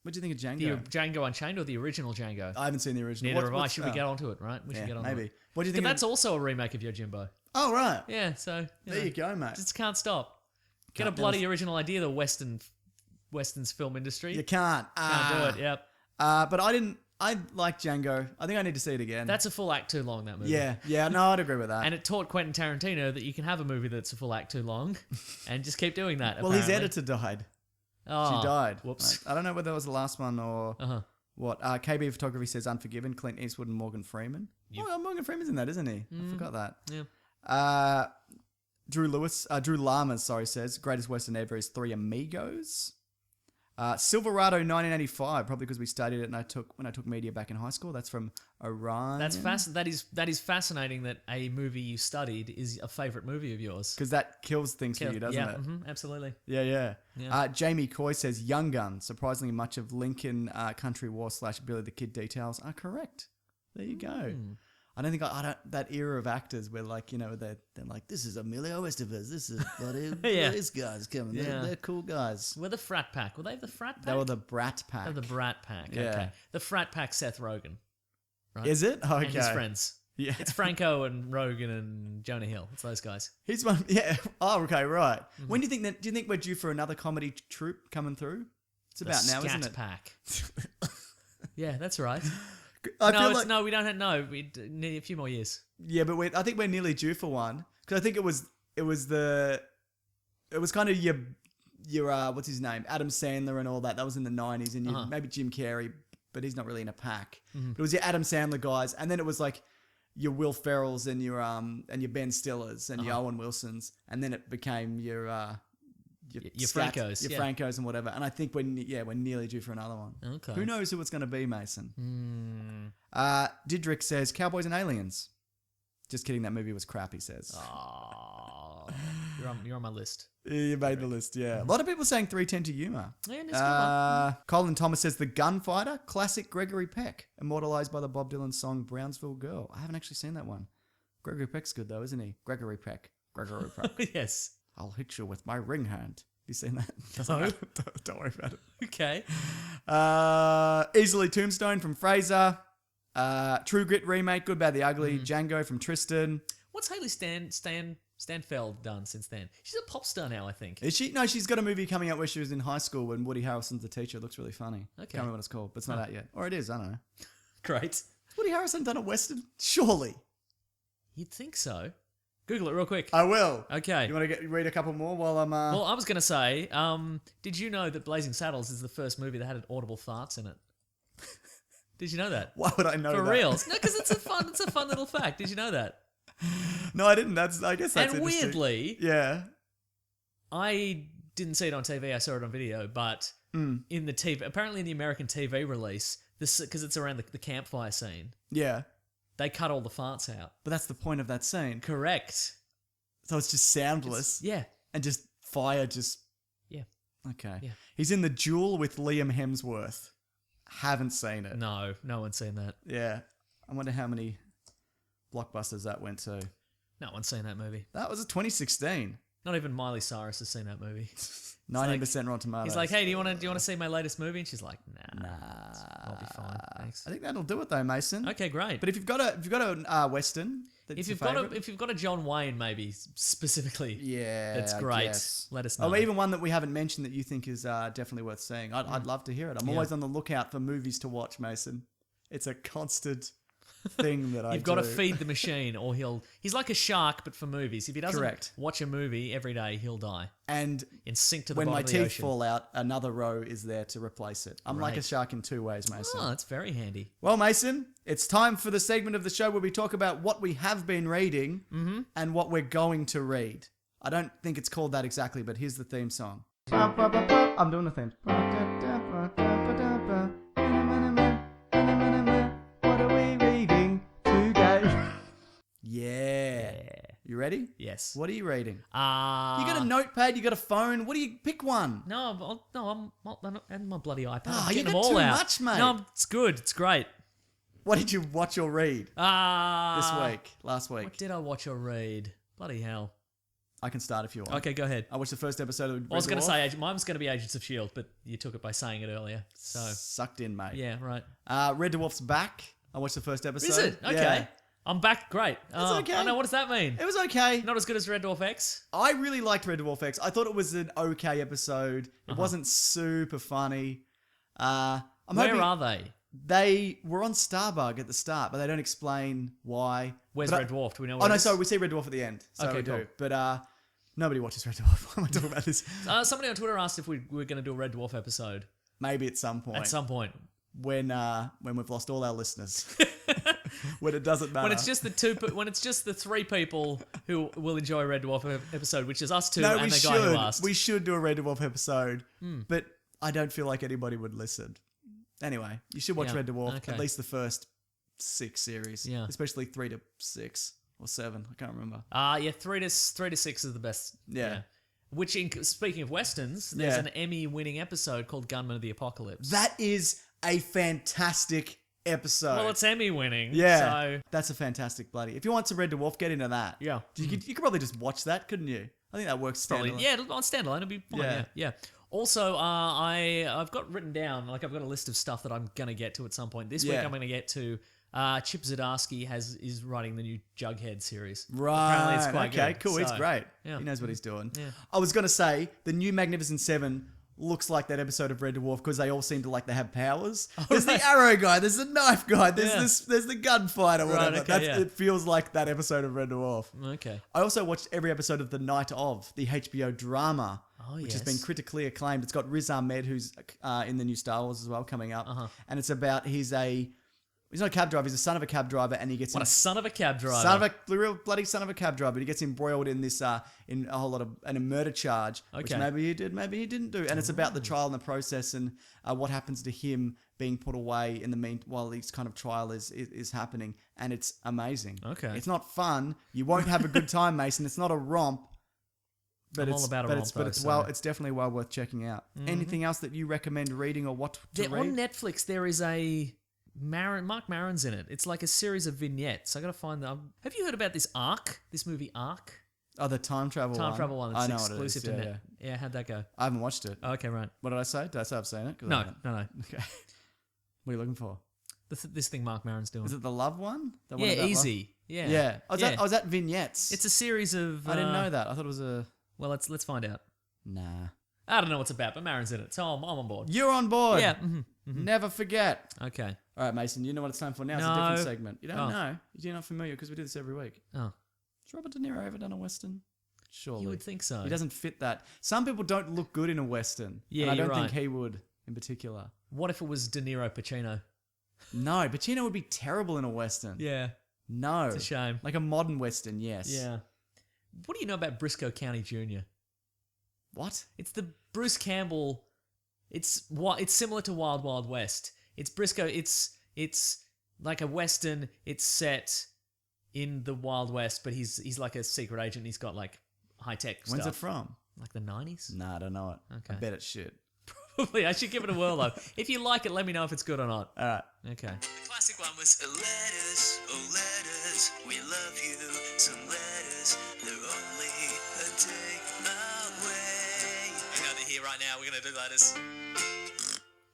What do you think of The Django? Django Unchained or the original Django? I haven't seen the original. Neither have I. What's- Should we get onto it, right? We should Yeah, get on maybe. it. What do you But think? that's also a remake of Yojimbo. Oh, right. Yeah, so There you go, mate. just can't stop. Get a Can't- bloody original idea, the Western's film industry. You can't. Can't do it, yep. But I like Django. I think I need to see it again. That's a full act too long, that movie. Yeah, no, I'd agree with that. And it taught Quentin Tarantino that you can have a movie that's a full act too long and just keep doing that. well, his apparently. editor died. Oh, She died. Whoops. I don't know whether that was the last one or Uh-huh. what. KB Photography says Unforgiven, Clint Eastwood and Morgan Freeman. Oh, Morgan Freeman's in that, isn't he? I forgot that. Yeah. Drew Lamas, says greatest Western ever is Three Amigos. Silverado 1985, probably because we studied it and when I took media back in high school. That's from Orion. That is fascinating that a movie you studied is a favourite movie of yours. Because that kills things for you, doesn't it? Absolutely. Yeah. Yeah. Jamie Coy says Young Gun. Surprisingly, much of Lincoln Country War / Billy the Kid details are correct. There you go. I don't think that era of actors where they're like, this is Emilio Estevez, this is bloody Yeah. these guys coming. Yeah. They're cool guys. We're the Frat Pack. Were they the Frat Pack? They were the Brat Pack. Oh, the Brat Pack. Yeah. Okay. The Frat Pack, Seth Rogen. Right? Is it? Okay. And his friends. Yeah. It's Franco and Rogan and Jonah Hill. It's those guys. He's one. Yeah. Oh, okay, right. When do you think do you think we're due for another comedy troupe coming through? It's about now, isn't Scat it? Pack. Yeah, that's right. I feel like no, we don't have, no, we need a few more years. yeah, but I think we're nearly due for one because I think it was kind of your what's his name, Adam Sandler and all that. That was in the 90s, and maybe Jim Carrey, but he's not really in a pack. But it was your Adam Sandler guys, and then it was like your Will Ferrells and your Ben Stillers and your Owen Wilsons, and then it became your Francos, your Francos and whatever. And I think we're nearly due for another one. Okay. Who knows who it's going to be, Mason? Didrik says Cowboys and Aliens. Just kidding, that movie was crap, he says. Oh, you're on my list. You made the list, yeah. A lot of people saying 310 to Yuma. Yeah, that's a good one. Colin Thomas says The Gunfighter, classic Gregory Peck, immortalised by the Bob Dylan song Brownsville Girl. I haven't actually seen that one. Gregory Peck's good though, isn't he? Gregory Peck. Yes. I'll hit you with my ring hand. Have you seen that? No. Don't worry about it. Okay. Easily Tombstone from Fraser. True Grit remake, Good, Bad, the Ugly. Django from Tristan. What's Haley Stanfield done since then? She's a pop star now, I think. Is she? No, she's got a movie coming out where she was in high school when Woody Harrelson's the teacher. It looks really funny. Okay. Can't remember what it's called, but it's not out yet. Or it is, I don't know. Great. Has Woody Harrelson done a Western? Surely. You'd think so. Google it real quick. I will. Okay. You want to read a couple more while I'm... Well, I was going to say, did you know that Blazing Saddles is the first movie that had audible farts in it? Did you know that? Why would I know For that? reals? No, because it's a fun little fact. Did you know that? No, I didn't. I guess that's And interesting. weirdly, Yeah. I didn't see it on TV. I saw it on video, but in the TV, apparently in the American TV release, because it's around the campfire scene, Yeah. they cut all the farts out. But that's the point of that scene. Correct. So it's just soundless. Yeah. And just fire just... Yeah. Okay. Yeah. He's in The Duel with Liam Hemsworth. Haven't seen it. No one's seen that. Yeah. I wonder how many blockbusters that went to. No one's seen that movie. That was a 2016. Not even Miley Cyrus has seen that movie. 90% Rotten Tomatoes. He's like, hey, do you want to see my latest movie? And she's like, nah. Nah. I'll be fine. Thanks. I think that'll do it though, Mason. Okay, great. But if you've got a Western, that's if your you've got favourite, if you've got a John Wayne, maybe specifically, yeah, that's I great. guess. Let us know. Oh, even one that we haven't mentioned that you think is definitely worth seeing. I'd love to hear it. I'm always on the lookout for movies to watch, Mason. It's a constant thing that I You've got to feed the machine, or he's like a shark, but for movies. If he doesn't Correct. watch a movie every day, he'll die And and sink to the when bottom my of the teeth ocean. fall out, another row is there to replace it. I'm like a Right. shark in two ways, Mason. Oh, that's very handy. Well, Mason, it's time for the segment of the show where we talk about what we have been reading and what we're going to read. I don't think it's called that exactly, but here's the theme song. I'm doing the theme. What are we reading today? Yeah. You ready? Yes. What are you reading? You You got a notepad, you got a phone. What do you pick one? No, I'm and my bloody iPad. Oh, I'm you getting got them all too out. much, mate. No, it's good. It's great. What did you watch or read this last week? What did I watch or read? Bloody hell. I can start if you want. Okay, go ahead. I watched the first episode of I was Red going to Dwarf. say mine was going to be Agents of S.H.I.E.L.D., but you took it by saying it earlier. So, Sucked in, mate. yeah, right. Red Dwarf's back. I watched the first episode. Is it? Okay. Yeah. I'm back. Great. It's okay. I know. What does that mean? It was okay. Not as good as Red Dwarf X? I really liked Red Dwarf X. I thought it was an okay episode. It wasn't super funny. I'm Where hoping are they? they were on Starbug at the start, but they don't explain why. Where's But Red Dwarf? Do we know Oh where no, it is? sorry, we see Red Dwarf at the end. So Okay, we do. cool. But nobody watches Red Dwarf. Why am I talking about this? Somebody on Twitter asked if we were going to do a Red Dwarf episode Maybe at some point. at some point. When we've lost all our listeners. When it doesn't matter. When it's just the three people who will enjoy a Red Dwarf episode, which is us two No, and we the should. guy who asked. We should do a Red Dwarf episode, but I don't feel like anybody would listen. Anyway, you should watch Yeah, Red Dwarf, okay. at least the first 6 series. Yeah. Especially 3 to 6 or 7. I can't remember. Yeah, 3 to 6 is the best. Yeah. Which, speaking of westerns, there's Yeah. an Emmy-winning episode called Gunman of the Apocalypse. That is a fantastic episode. Well, it's Emmy-winning. yeah. So, That's a fantastic bloody. If you want some Red Dwarf, get into that. yeah. You could probably just watch that, couldn't you? I think that works Probably, standalone. yeah, on standalone, it'll be fine. Yeah. Yeah. Also, I've got written down, like I've got a list of stuff that I'm going to get to at some point. This week Yeah. I'm going to get to Chip Zdarsky is writing the new Jughead series. Right. Apparently it's quite okay, good. cool. He's So, great. yeah. He knows what he's doing. Yeah. I was going to say, the new Magnificent Seven looks like that episode of Red Dwarf because they all seem to like they have powers. There's the arrow guy, there's the knife guy, there's the gunfight or whatever. Okay, It feels like that episode of Red Dwarf. Okay. I also watched every episode of The Night of, the HBO drama, which has been critically acclaimed. It's got Riz Ahmed, who's in the new Star Wars as well, coming up. And it's about, he's not a cab driver, he's a son of a cab driver, and he gets... What a son of a cab driver. The real bloody son of a cab driver. But he gets embroiled in this, in a whole lot of, in a murder charge, which maybe he did, maybe he didn't do. And it's about the trial and the process and what happens to him being put away in the while this kind of trial is happening. And it's amazing. Okay. It's not fun. You won't have a good time, Mason. It's not a romp. But I'm all about a romp, it's definitely well worth checking out. Anything else that you recommend reading or what to read? On Netflix, there is a... Mark Maron's in it. It's like a series of vignettes. I gotta find them. Have you heard about this movie Arc? Oh, the time travel one. That's I know exclusive what it is. to Net. Yeah, how'd that go? I haven't watched it. Oh, okay, right. What did I say? Did I say I've seen it? No. Okay. What are you looking for? This thing Mark Maron's doing. Is it the love one? The one Yeah, about Easy. love? Yeah. Yeah. Oh, is that vignettes? It's a series of... I didn't know that. I thought it was a... Well, let's find out. Nah. I don't know what it's about, but Maron's in it, so I'm on board. You're on board. Yeah. Never forget. Okay. All right, Mason, you know what it's time for now. It's a No. different segment. You don't Oh. know. You're not familiar because we do this every week. Oh. Has Robert De Niro ever done a Western? Surely. You would think so. He doesn't fit that. Some people don't look good in a Western. Yeah, and I you're don't think right. he would in particular. What if it was De Niro Pacino? No, Pacino would be terrible in a Western. Yeah. No. It's a shame. Like a modern Western, yes. Yeah. What do you know about Briscoe County Jr.? What? It's the Bruce Campbell. It's similar to Wild Wild West. It's Briscoe. It's like a Western. It's set in the Wild West, but he's like a secret agent. He's got like high tech stuff. When's it from? Like the 90s? Nah, I don't know it. Okay. I bet it's shit. Probably. I should give it a whirl though. If you like it, let me know if it's good or not. All right. Okay. The classic one was letters, oh letters, we love you. Some letters, they're only a day away. I know they're here right now. We're gonna do letters.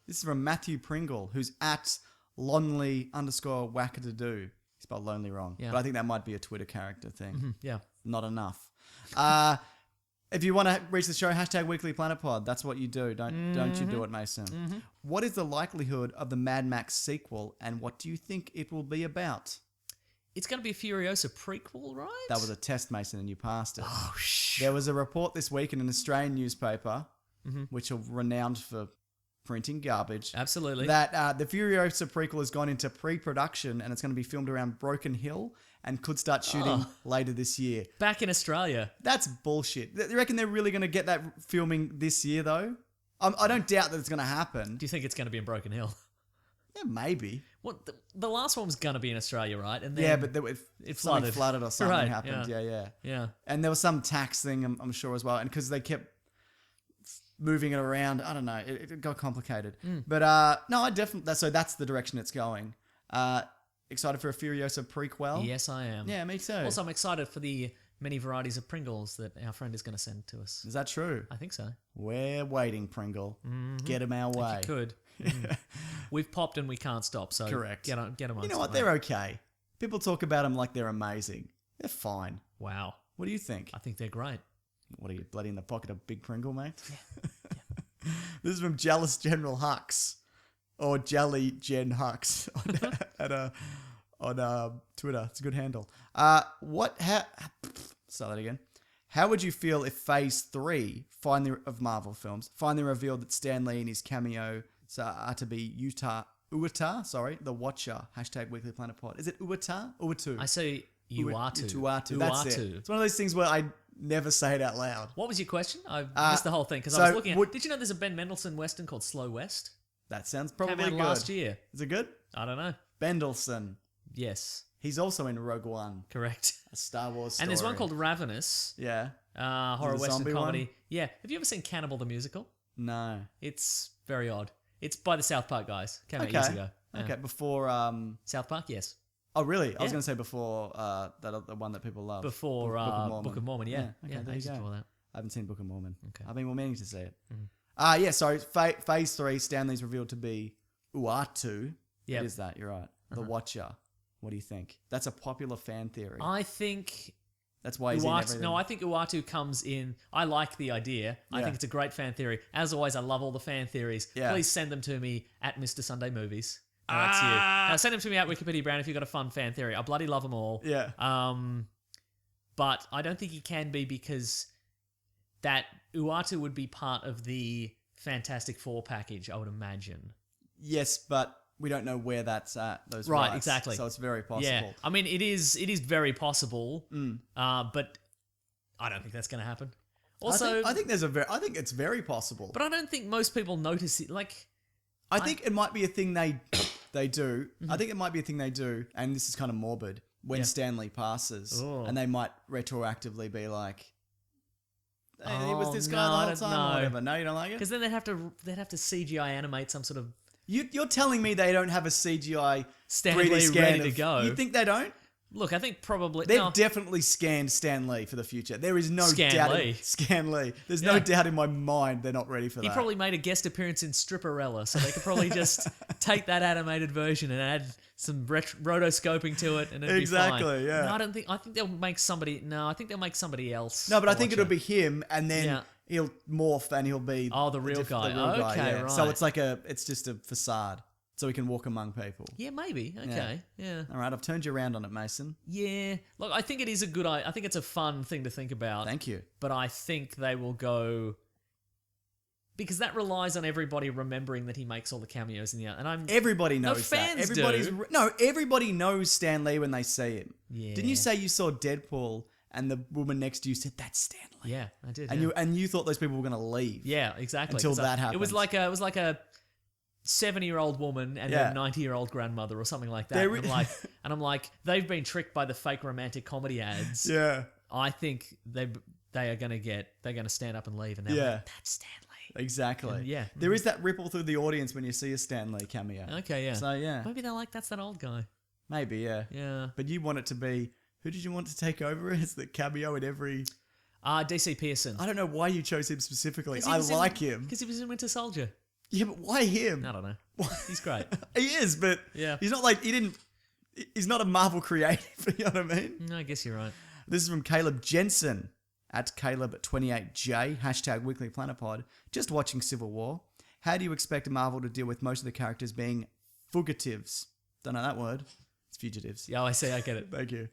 This is from Matthew Pringle, who's at lonely_wackadoo. He spelled lonely wrong. Yeah. But I think that might be a Twitter character thing. Yeah. Not enough. If you want to reach the show, #weeklyplanetpod. That's what you do. Don't you do it, Mason. What is the likelihood of the Mad Max sequel, and what do you think it will be about? It's going to be a Furiosa prequel, right? That was a test, Mason, and you passed it. Oh, shit. There was a report this week in an Australian newspaper, which are renowned for printing garbage. Absolutely. That the Furiosa prequel has gone into pre-production, and it's going to be filmed around Broken Hill and could start shooting later this year. Back in Australia. That's bullshit. You reckon they're really going to get that filming this year, though? I don't doubt that it's going to happen. Do you think it's going to be in Broken Hill? Yeah, maybe. Well, the last one was going to be in Australia, right? And then Yeah, but if something flooded. flooded or something Right, happened. yeah. Yeah. And there was some tax thing, I'm sure, as well. And because they kept moving it around, I don't know, it got complicated. But no, I definitely... So that's the direction it's going. Excited for a Furiosa prequel? Yes, I am. Yeah, me too. Also, I'm excited for the many varieties of Pringles that our friend is going to send to us. Is that true? I think so. We're waiting, Pringle. Get him our way. If you could. We've popped and we can't stop, so Correct. Get them on. You know what? They're okay. People talk about them like they're amazing. They're fine. Wow. What do you think? I think they're great. What are you, bloody in the pocket of Big Pringle, mate? Yeah. This is from Jealous General Hux. Or Jelly Gen Hux on Twitter. It's a good handle. Start that again. How would you feel if Phase 3 of Marvel films finally revealed that Stan Lee and his cameo are to be Uata, the Watcher, #weeklyplanetpod. Is it Uata? Uatu. I say Uatu. Uatu. That's it. It's one of those things where I never say it out loud. What was your question? I missed the whole thing because I was looking at... Did you know there's a Ben Mendelsohn Western called Slow West? That sounds probably Came out good. last year. Is it good? I don't know. Bendelson. Yes. He's also in Rogue One, Correct. a Star Wars story. And there's one called Ravenous. Yeah. Horror the Western zombie comedy. one? Yeah. Have you ever seen Cannibal the Musical? No. It's very odd. It's by the South Park guys. Came out years ago. Yeah. Okay, before... South Park, yes. Oh, really? I was Yeah. going to say before the one that people love. Before Book of Mormon, yeah. Okay, Yeah, there you ages go. before that. I haven't seen Book of Mormon. Okay. I've been meaning to see it. Sorry. Phase 3, Stanley's revealed to be Uatu. Yep. It is that, you're right. The Watcher. What do you think? That's a popular fan theory. I think That's why he's in everything. No, I think Uatu comes in. I like the idea. I think it's a great fan theory. As always, I love all the fan theories. Yeah. Please send them to me at Mr. Sunday Movies. That's you. Now send them to me at Wikipedia Brown if you've got a fun fan theory. I bloody love them all. Yeah. But I don't think he can be because that Uatu would be part of the Fantastic Four package, I would imagine. Yes, but we don't know where that's at. Those Right, rights, exactly. So it's very possible. Yeah, I mean it is very possible. But I don't think that's going to happen. Also, I think it's very possible. but I don't think most people notice it. Like, I think it might be a thing they do. I think it might be a thing they do, and this is kind of morbid. When Stanley passes, and they might retroactively be like, "Hey, it was this guy the whole time," or whatever. No, you don't like it because then they'd have to CGI animate some sort of You're telling me they don't have a CGI Stan 3D Lee scan ready to of- go. You think they don't? Look, I think probably They've definitely scanned Stan Lee for the future. There is no Stan doubt. Lee. Stan Lee. There's no doubt in my mind they're not ready for He that. probably made a guest appearance in Stripperella, so they could probably just take that animated version and add some rotoscoping to it, and it'd be fine. Exactly, yeah. No, I don't think. I think they'll make somebody. No, I think they'll make somebody else. No, but I to think watch it'll it. be him, and then he'll morph, and he'll be the real guy. Okay, right. So it's just a facade, so he can walk among people. Yeah, maybe. Okay, yeah. All right, I've turned you around on it, Mason. Yeah. Look, I think it is a good. I think it's a fun thing to think about. Thank you. But I think they will go. Because that relies on everybody remembering that he makes all the cameos in the and I'm Everybody knows fans that. do. Everybody knows Stan Lee when they see him. Yeah. Didn't you say you saw Deadpool and the woman next to you said that's Stan Lee? Yeah, I did. And you thought those people were going to leave. Yeah, exactly. Until 'Cause that It was happened. like a 70-year-old woman and Yeah. a 90-year-old grandmother or something like that. They're And I'm like, they've been tricked by the fake romantic comedy ads. Yeah. I think they're going to stand up and leave, and they're Yeah. like, that's Stan Lee. Exactly. Yeah. There is that ripple through the audience when you see a Stan Lee cameo. Okay, yeah. So yeah, Maybe they're like, that's that old guy. maybe yeah. Yeah. But you want it to be, who did you want to take over as the cameo in every? DC Pearson. I don't know why you chose him specifically. I like him. Because he was in Winter Soldier. Yeah, but why him? I don't know. He's great. He is, but Yeah. he's not like he's not a Marvel creative. You know what I mean? No, I guess you're right. This is from Caleb Jensen at Caleb28J, #WeeklyPlanetPod. Just watching Civil War. How do you expect Marvel to deal with most of the characters being fugitives? Don't know that word. It's fugitives. Yeah, I see. I get it. Thank you.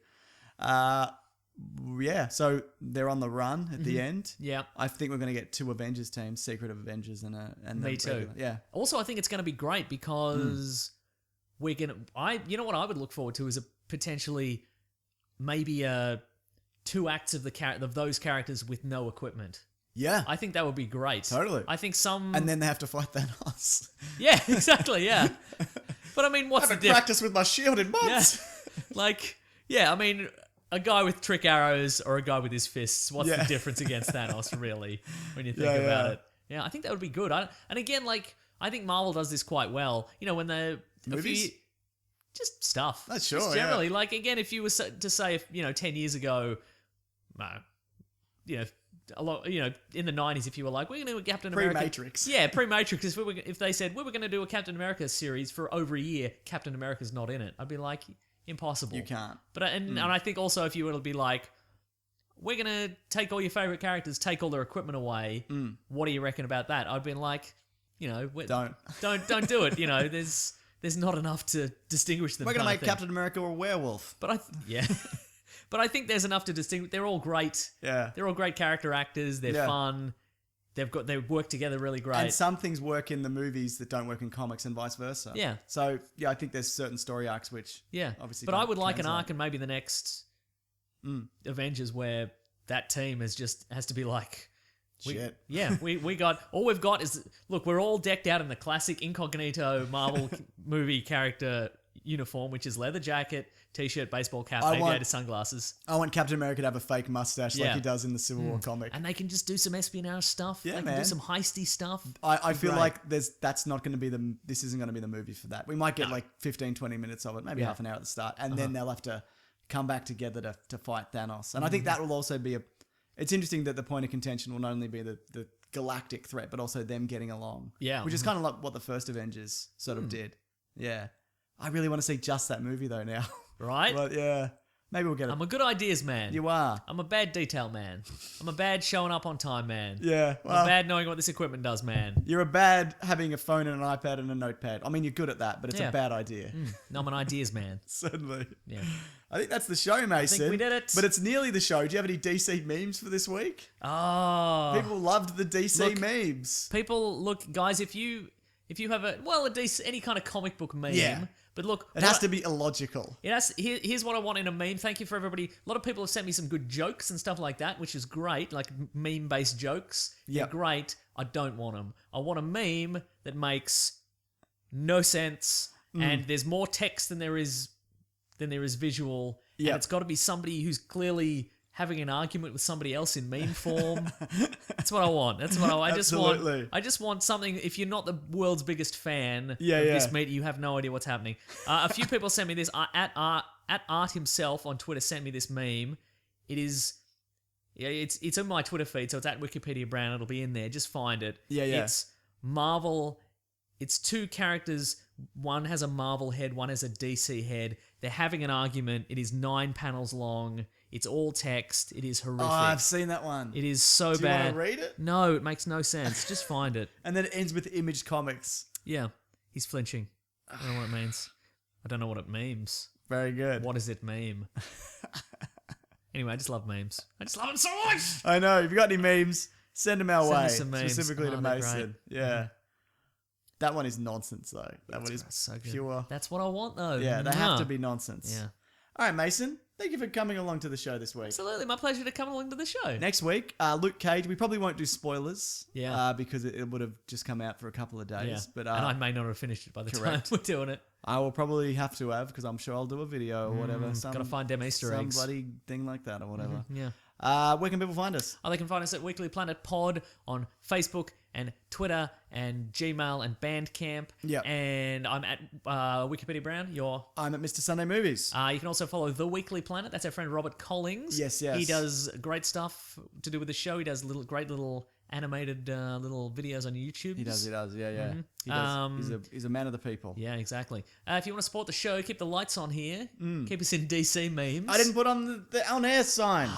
Yeah, so they're on the run at the end. Yeah. I think we're going to get 2 Avengers teams, Secret Avengers and Me the too. regular. Yeah. Also, I think it's going to be great because we're going to... You know what I would look forward to is a potentially maybe 2 acts of those characters with no equipment. Yeah. I think that would be great. Totally. I think some... And then they have to fight Thanos. Yeah, exactly, yeah. But I mean, what's I the haven't difference? practiced with my shield in Yeah. months. Like, yeah, I mean, a guy with trick arrows or a guy with his fists, what's Yeah. the difference against Thanos, really, when you think Yeah, about yeah. it? Yeah, I think that would be good. And again, like, I think Marvel does this quite well. You know, when Movies? just stuff. That's sure, Just yeah. generally, like, again, if you were to say, 10 years ago, a lot, in the 90s, if you were like, we're going to do a Captain America. Pre-Matrix. Yeah, pre-Matrix. If they said, we were going to do a Captain America series for over a year, Captain America's not in it, I'd be like, impossible. You can't. But and I think also if you were to be like, we're going to take all your favorite characters, take all their equipment away, what do you reckon about that? I'd been like, Don't do it. There's not enough to distinguish them. We're going to kind make of thing. Captain America a werewolf. But But I think there's enough to distinguish. They're all great. Yeah. They're all great character actors. They're Yeah. fun. They work together really great. And some things work in the movies that don't work in comics and vice versa. Yeah. So, yeah, I think there's certain story arcs which obviously But don't I would like an translate. arc in maybe the next Avengers where that team has to be like, Shit. we got all we've got is look, we're all decked out in the classic incognito Marvel movie character uniform, which is leather jacket, t-shirt, baseball cap, aviator sunglasses, I want Captain America to have a fake mustache like Yeah. he does in the Civil War comic. and they can just do some espionage stuff. Yeah, they can man. do some heisty stuff. I feel Great. like that's not going to be this isn't going to be the movie for that. We might get like 15, 20 minutes of it, maybe half an hour at the start, and then they'll have to come back together to fight Thanos. And I think that will also be it's interesting that the point of contention will not only be the galactic threat, but also them getting along. Yeah. Which is kind of like what the first Avengers sort of did. Yeah. I really want to see just that movie though now. Right? But yeah. Maybe we'll get it. I'm a good ideas man. You are. I'm a bad detail man. I'm a bad showing up on time man. Yeah. I'm a Well, bad knowing what this equipment does man. you're a bad having a phone and an iPad and a notepad. I mean, you're good at that, but it's Yeah. a bad idea. No, I'm an ideas man. Certainly. Yeah. I think that's the show, Mason. we did it. But it's nearly the show. Do you have any DC memes for this week? Oh. People loved the DC Look, memes. People, look, guys, if you have a decent, any kind of comic book meme, Yeah. but look, It has to be illogical. here's what I want in a meme. Thank you for everybody. A lot of people have sent me some good jokes and stuff like that, which is great, like meme-based jokes. They're Yep. great. I don't want them. I want a meme that makes no sense, and there's more text than there is visual, and Yep. it's got to be somebody who's clearly having an argument with somebody else in meme form. That's what I want. That's what I just want. Absolutely. I just want something. If you're not the world's biggest fan Yeah, of yeah. this meet, you have no idea what's happening. A few people sent me this. At Art himself on Twitter sent me this meme. It is. Yeah, it's in my Twitter feed, so it's at Wikipedia Brown. It'll be in there. Just find it. Yeah, yeah. It's Marvel. It's two characters. One has a Marvel head. One has a DC head. They're having an argument. It is 9 panels long. It's all text. It is horrific. Oh, I've seen that one. It is so Do you bad. want to read it? No, it makes no sense. Just find it. And then it ends with Image Comics. Yeah, he's flinching. I don't know what it means. I don't know what it memes. Very good. What does it meme? Anyway, I just love memes. I just love them so much. I know. If you got any memes, send them our Send way. us some memes. Specifically to Oh, they're Mason. great. Yeah. That one is nonsense, though. That one is So good. pure. That's what I want, though. Yeah, they have to Mwah. be nonsense. Yeah, All right, Mason. Thank you for coming along to the show this week. absolutely. My pleasure to come along to the show. Next week, Luke Cage. We probably won't do spoilers. Yeah. Because it would have just come out for a couple of days. Yeah, But and I may not have finished it by the correct. time we're doing it. I will probably have to have because I'm sure I'll do a video or whatever. Gotta find them Easter some eggs. bloody thing like that or whatever. Yeah. Where can people find us? Oh, they can find us at Weekly Planet Pod on Facebook and Twitter and Gmail and Bandcamp. Yep. And I'm at Wikipedia Brown. You're. I'm at Mr. Sunday Movies. You can also follow The Weekly Planet. That's our friend Robert Collings. Yes, yes. He does great stuff to do with the show. He does great little animated little videos on YouTube. He does, yeah, yeah. He does. He's a man of the people. Yeah, exactly. If you want to support the show, keep the lights on here. Keep us in DC memes. I didn't put on the on-air sign.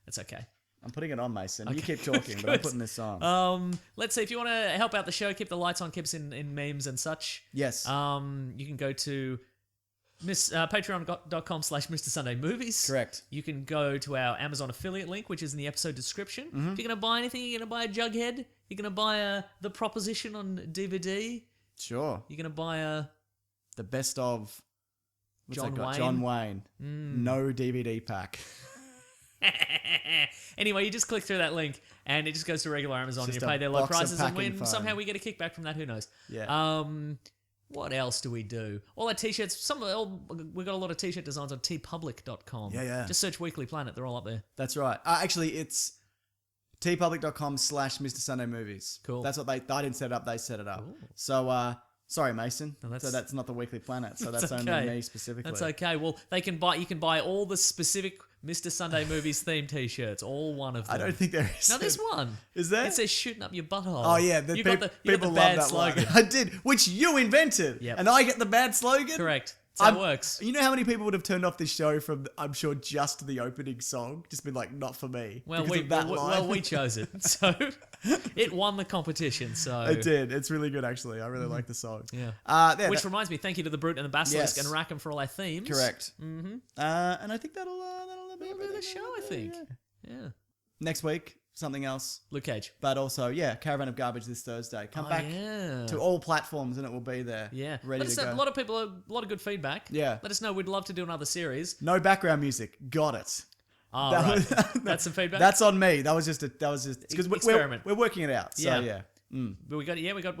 That's okay. I'm putting it on, Mason. You keep talking, but I'm Good. putting this on. Let's see, if you want to help out the show, keep the lights on, keep us in memes and such. Yes. You can go to patreon.com/Mr. Sunday Movies. Correct. You can go to our Amazon affiliate link, which is in the episode description. If you're going to buy anything, you're going to buy a Jughead. You're going to buy The Proposition on DVD. Sure. You're going to buy a... The best of what's John that got? Wayne. John Wayne. No DVD pack. Anyway, you just click through that link and it just goes to regular Amazon. It's You just pay a their low box of prices and packing foam. somehow we get a kickback from that. Who knows? Yeah. What else do we do? All our t-shirts. We've got a lot of t-shirt designs on tpublic.com. Yeah. Just search Weekly Planet. They're all up there. That's right. Actually, it's tpublic.com/Mr. Sunday Movies. Cool. That's what I didn't set it up. They set it up. Ooh. So, sorry, Mason. No, So that's not the Weekly Planet. So that's okay. only me specifically. That's okay. Well, you can buy all the specific Mr. Sunday Movies themed t-shirts. All one of them. I don't think there is. No, there's one. Is there? It says "shooting up your butthole." Oh yeah, you got the people bad love that slogan. one. I did, which you invented, Yep. and I get the bad slogan. Correct. That's how it works. You know how many people would have turned off this show from, I'm sure, just the opening song, just been like, not for me. Well, because of that line. we chose it, so it won the competition. So It did. It's really good, actually. I really like the song. Yeah. Which reminds me, thank you to the Brute and the Basilisk Yes. and Rackham for all our themes. Correct. And I think that'll be The show, I think. Yeah. Next week, something else. Luke Cage. But also, Caravan of Garbage this Thursday. Come back Yeah. to all platforms and it will be there. Yeah. Ready Let us to know, go. a lot of people, a lot of good feedback. Yeah. Let us know. We'd love to do another series. No background music. Got it. Oh, That right. was- That's some feedback. That's on me. That was just because Experiment. we're working it out. So Yeah. yeah. But we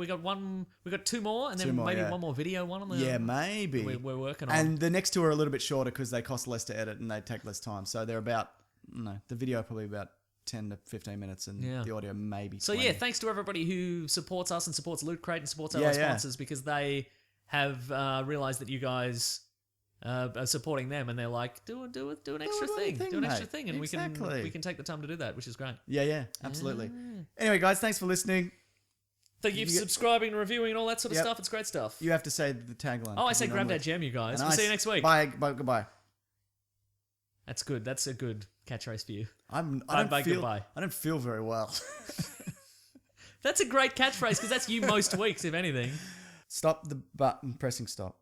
got one. We got two more, and then Two more, maybe yeah. one more video one on the. Yeah, maybe. We're working on. And the next two are a little bit shorter because they cost less to edit and they take less time. So they're about, the video probably about 10 to 15 minutes and Yeah. the audio maybe So 20. yeah, thanks to everybody who supports us and supports Loot Crate and supports our Yeah, other yeah. sponsors because they have realized that you guys are supporting them and they're like, do an extra a thing, thing, do an extra mate. thing, and Exactly. we can take the time to do that, which is great. Yeah, absolutely. Anyway, guys, thanks for listening. Thank you for You- subscribing and reviewing and all that sort of Yep. stuff. It's great stuff. You have to say the tagline. Oh, I 'cause say you grab normally- that gem, you guys. And We'll I see you s- next week. Bye. Goodbye. That's good. That's a good catchphrase for you. I Bye, goodbye. I don't feel very well. That's a great catchphrase because that's you most weeks, if anything. Stop the button pressing stop.